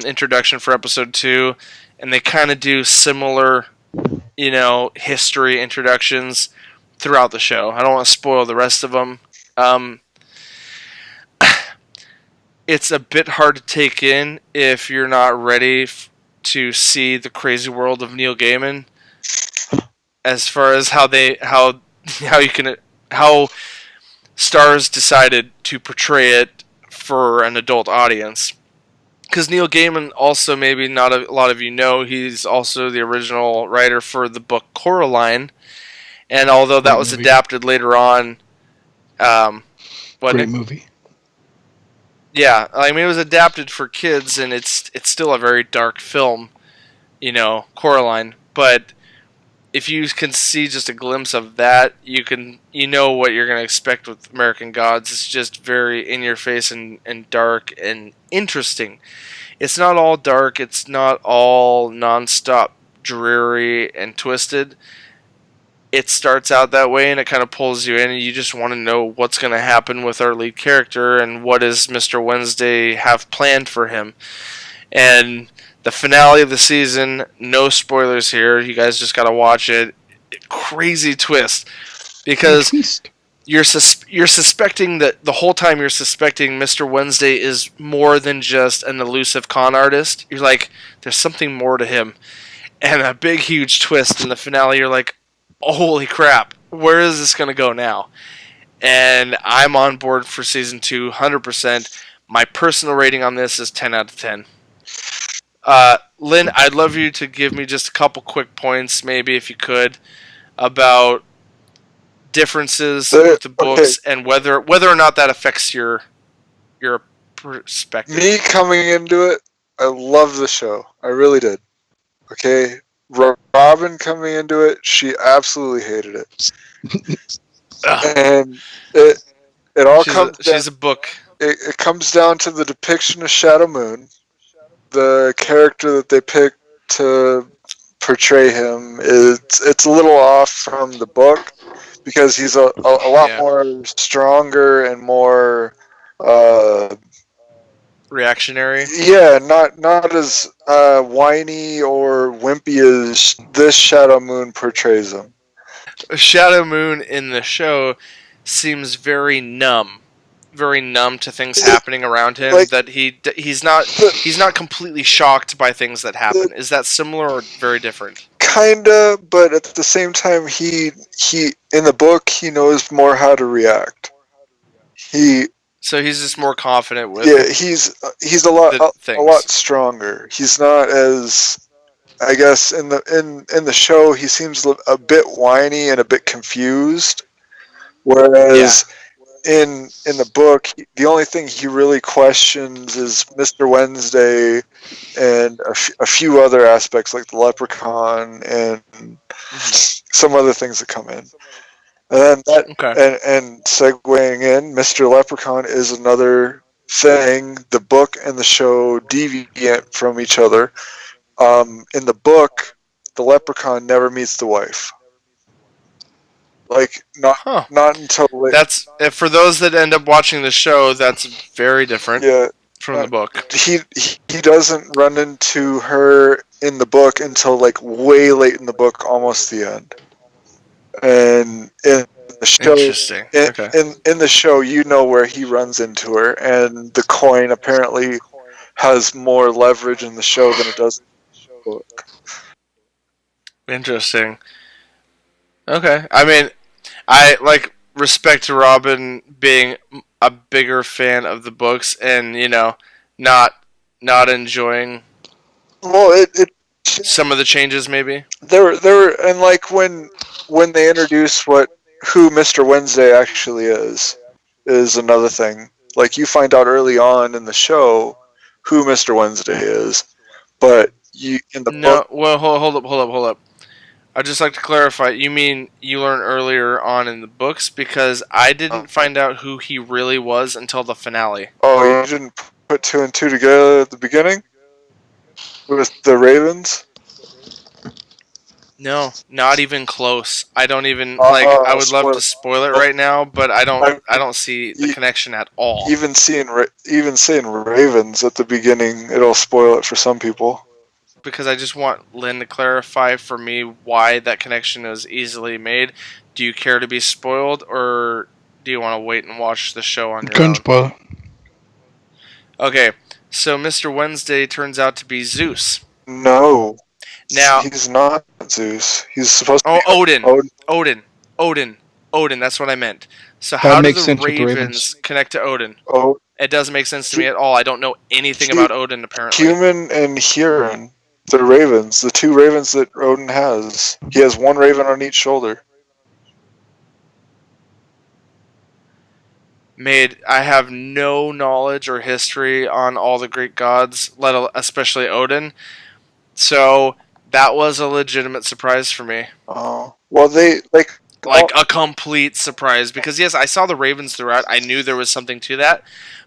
introduction for episode 2, and they kind of do similar, history introductions throughout the show. I don't want to spoil the rest of them. It's a bit hard to take in if you're not ready to see the crazy world of Neil Gaiman, as far as how STARZ decided to portray it for an adult audience. Because Neil Gaiman also, maybe not a lot of you know, he's also the original writer for the book Coraline, and although that was adapted later on, great movie. Yeah, I mean, it was adapted for kids, and it's still a very dark film, Coraline. But if you can see just a glimpse of that, you know what you're going to expect with American Gods. It's just very in your face and dark and interesting. It's not all dark. It's not all nonstop dreary and twisted. It starts out that way, and it kind of pulls you in, and you just want to know what's going to happen with our lead character and what does Mr. Wednesday have planned for him. And the finale of the season, no spoilers here, you guys just got to watch it. Crazy twist, because you're suspecting that the whole time you're suspecting Mr. Wednesday is more than just an elusive con artist. You're like, there's something more to him. And a big, huge twist in the finale, you're like, holy crap, where is this going to go now? And I'm on board for season 2, 100%. My personal rating on this is 10 out of 10. Lynn, I'd love you to give me just a couple quick points, maybe if you could, about differences with the books and whether or not that affects your perspective. Me coming into it, I love the show. I really did. Okay, Robin coming into it, she absolutely hated it, and it all comes. She's a book. It comes down to the depiction of Shadow Moon, the character that they picked to portray him. It's a little off from the book because he's a lot more stronger and more reactionary. Yeah, not as whiny or wimpy as this Shadow Moon portrays him. Shadow Moon in the show seems very numb to things happening around him. That he's not completely shocked by things that happen. Is that similar or very different? Kinda, but at the same time, he in the book he knows more how to react. So he's just more confident with. Yeah, he's a lot stronger. He's not as, I guess, in the show he seems a bit whiny and a bit confused, whereas in the book the only thing he really questions is Mr. Wednesday and a few other aspects like the leprechaun and some other things that come in. And then and segueing in, Mr. Leprechaun is another thing. The book and the show deviate from each other. In the book, the Leprechaun never meets the wife. Like not until that's for those that end up watching the show. That's very different. From the book. He doesn't run into her in the book until like way late in the book, almost the end. And in the show, in the show, you know where he runs into her, and the coin apparently has more leverage in the show than it does in the book. Interesting. Okay, I mean, I like respect to Robin being a bigger fan of the books, and not enjoying. Well, it some of the changes maybe. There were, and like when they introduce who Mr. Wednesday actually is another thing. Like you find out early on in the show who Mr. Wednesday is, but you in the book. Well, hold up. I'd just like to clarify. You mean you learn earlier on in the books? Because I didn't find out who he really was until the finale. Oh, you didn't put 2 and 2 together at the beginning with the Ravens? No, not even close. I don't even I would love to spoil it right now, but I don't see the connection at all. Even saying Ravens at the beginning, it'll spoil it for some people. Because I just want Lynn to clarify for me why that connection is easily made. Do you care to be spoiled, or do you want to wait and watch the show on your own? Couldn't spoil it. Okay, so Mr. Wednesday turns out to be Zeus. No. Now he's not Zeus. He's supposed to be Odin. That's what I meant. So how do the Ravens connect to Odin? Oh, it doesn't make sense to me at all. I don't know anything about Odin apparently. Human and Huron, the ravens, the 2 ravens that Odin has. He has 1 raven on each shoulder. I have no knowledge or history on all the Greek gods, especially Odin. So that was a legitimate surprise for me. Oh, well, they like a complete surprise because yes, I saw the ravens throughout. I knew there was something to that,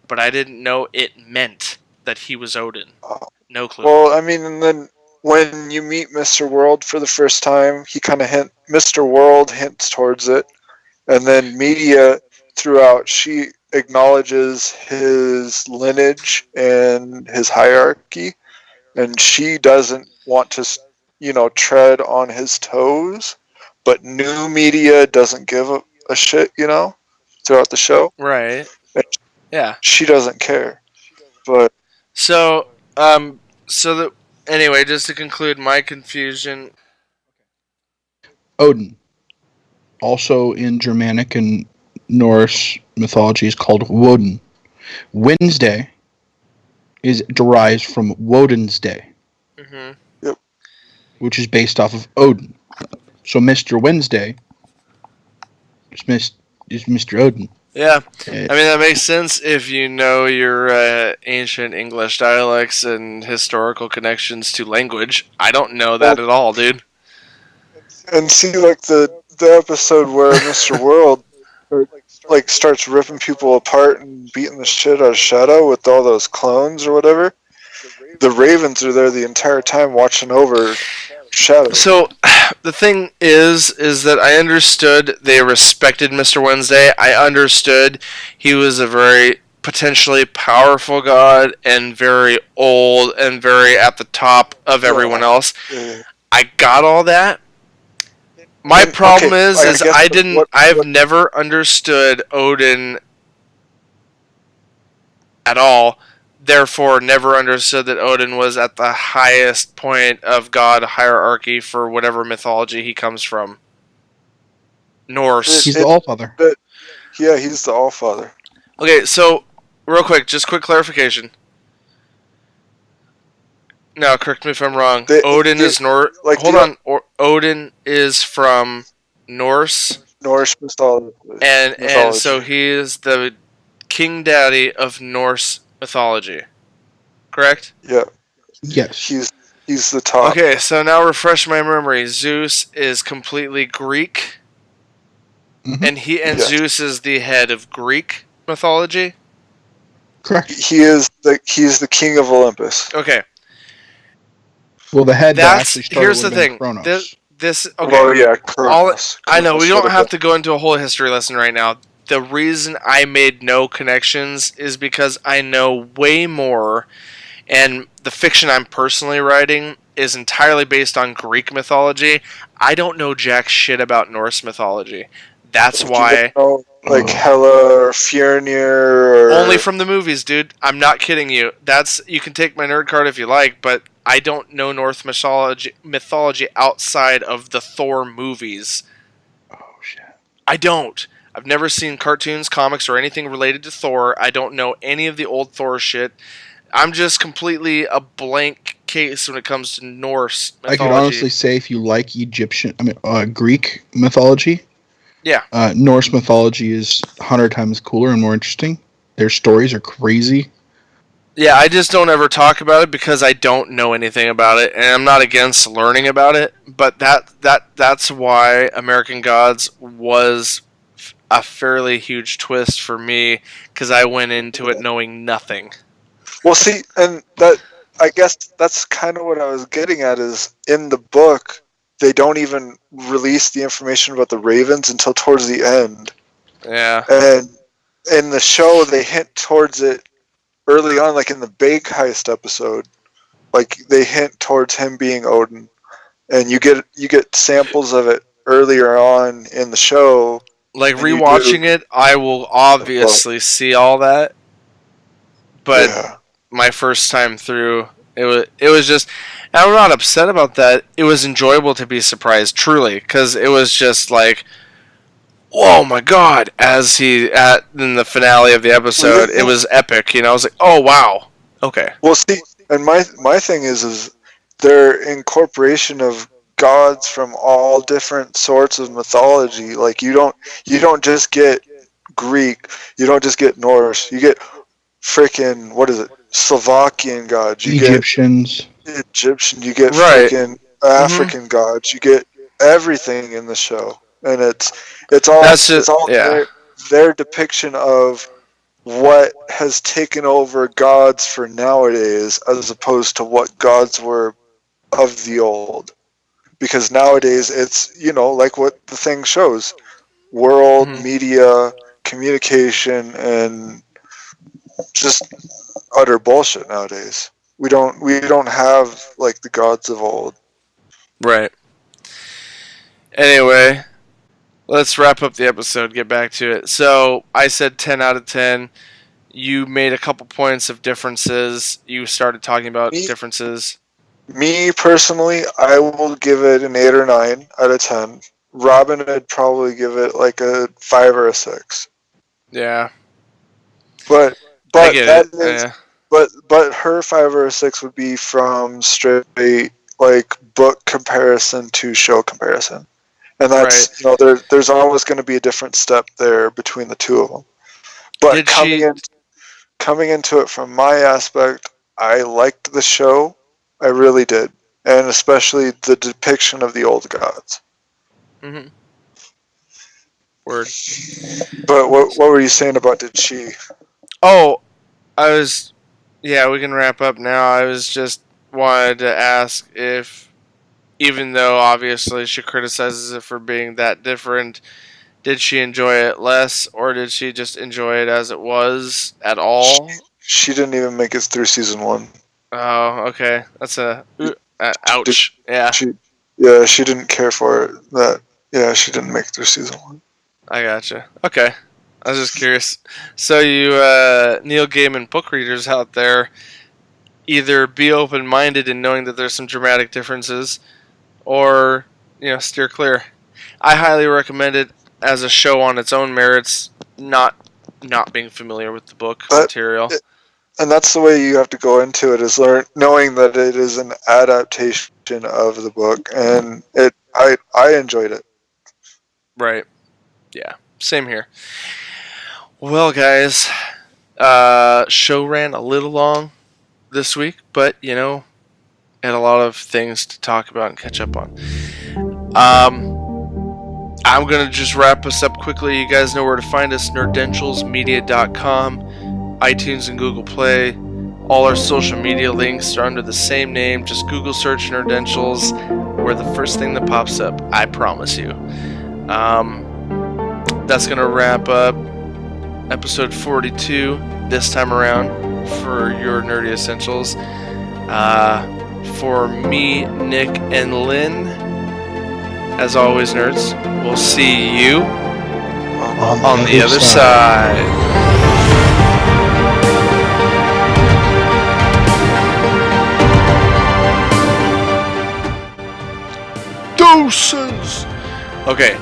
but I didn't know it meant that he was Odin. No clue. Well, I mean, and then when you meet Mr. World for the first time, he kind of Mr. World hints towards it, and then Media throughout she acknowledges his lineage and his hierarchy, and she doesn't want to, tread on his toes, but New Media doesn't give a shit, throughout the show. Right. Yeah. She doesn't care. But anyway, just to conclude my confusion. Odin, also in Germanic and Norse mythology, is called Woden. Wednesday derives from Woden's Day. Mm-hmm. which is based off of Odin. So Mr. Wednesday is Mr. Odin. Yeah, I mean that makes sense if you know your ancient English dialects and historical connections to language. I don't know that at all, dude. And see, like the episode where Mr. World like starts ripping people apart and beating the shit out of Shadow with all those clones or whatever. The Ravens are there the entire time watching over Shadow. So the thing is that I understood they respected Mr. Wednesday. I understood he was a very potentially powerful god and very old and very at the top of everyone else. I got all that. My problem is I've never understood Odin at all. Therefore, never understood that Odin was at the highest point of god hierarchy for whatever mythology he comes from. Norse. He's the Allfather. Yeah, he's the Allfather. Okay, so real quick, just quick clarification. Now, correct me if I'm wrong. Odin is Norse. Like, hold on. Odin is from Norse. Norse mythology. And so he is the king daddy of Norse mythology. Correct? Yeah. Yes. He's the top. Okay, so now refresh my memory. Zeus is completely Greek. Mm-hmm. And Zeus is the head of Greek mythology? Correct. He's the king of Olympus. Okay. Well, the head that actually started here's the thing. Kronos. Okay. Well, yeah, Kronos. I know we don't have to go into a whole history lesson right now. The reason I made no connections is because I know way more, and the fiction I'm personally writing is entirely based on Greek mythology. I don't know jack shit about Norse mythology. That's why. Like Hela or Fjörnir or... Only from the movies, dude. I'm not kidding you. You can take my nerd card if you like, but I don't know Norse mythology outside of the Thor movies. Oh, shit. I don't. I've never seen cartoons, comics, or anything related to Thor. I don't know any of the old Thor shit. I'm just completely a blank case when it comes to Norse mythology. I could honestly say if you like Greek mythology... Yeah. Norse mythology is 100 times cooler and more interesting. Their stories are crazy. Yeah, I just don't ever talk about it because I don't know anything about it, and I'm not against learning about it. But that's why American Gods was a fairly huge twist for me because I went into it knowing nothing. Well, see, and that I guess that's kind of what I was getting at is in the book. They don't even release the information about the Ravens until towards the end. Yeah. And in the show, they hint towards it early on, like in the Big Heist episode. Like, they hint towards him being Odin. And you get samples of it earlier on in the show. Like, rewatching it, I will obviously see all that. But my first time through, it was just... I'm not upset about that. It was enjoyable to be surprised, truly, because it was just like, oh my god! In the finale of the episode, it was epic. I was like, oh wow, okay. Well, see, and my thing is their incorporation of gods from all different sorts of mythology. Like you don't just get Greek, you don't just get Norse, you get freaking Slovakian gods, you Egyptians. Egyptian, you get freaking African gods, you get everything in the show, and it's all their depiction of what has taken over gods for nowadays, as opposed to what gods were of the old. Because nowadays it's like what the thing shows: world media, communication, and just utter bullshit nowadays. We don't have like the gods of old. Right. Anyway, let's wrap up the episode, get back to it. So, I said 10 out of 10. You made a couple points of differences. You started talking about differences. Me, personally, I will give it an 8 or 9 out of 10. Robin would probably give it like a 5 or a 6. Yeah. But but her 5 or 6 would be from straight like book comparison to show comparison, and that's there's always going to be a different step there between the two of them. But coming into it from my aspect, I liked the show, I really did, and especially the depiction of the old gods. Mm-hmm. Word. But what were you saying about did she? Oh, we can wrap up now. I was just wanted to ask if, even though obviously she criticizes it for being that different, did she enjoy it less, or did she just enjoy it as it was at all? She didn't even make it through season 1. Oh, okay. That's ouch. Yeah. She didn't care for it. She didn't make it through season 1. I gotcha. Okay. I was just curious. So you Neil Gaiman book readers out there, either be open-minded in knowing that there's some dramatic differences, or steer clear. I highly recommend it as a show on its own merits, not being familiar with the book material. And that's the way you have to go into it, is knowing that it is an adaptation of the book, and I enjoyed it. Right. Yeah. Same here. Well, guys, show ran a little long this week, but had a lot of things to talk about and catch up on. I'm going to just wrap us up quickly. You guys know where to find us, nerdentialsmedia.com, iTunes and Google Play. All our social media links are under the same name. Just Google search Nerdentials. We're the first thing that pops up, I promise you. That's going to wrap up episode 42 this time around for your Nerdy Essentials. For me, Nick, and Lynn, as always, nerds, we'll see you on the other side. Doses! Okay.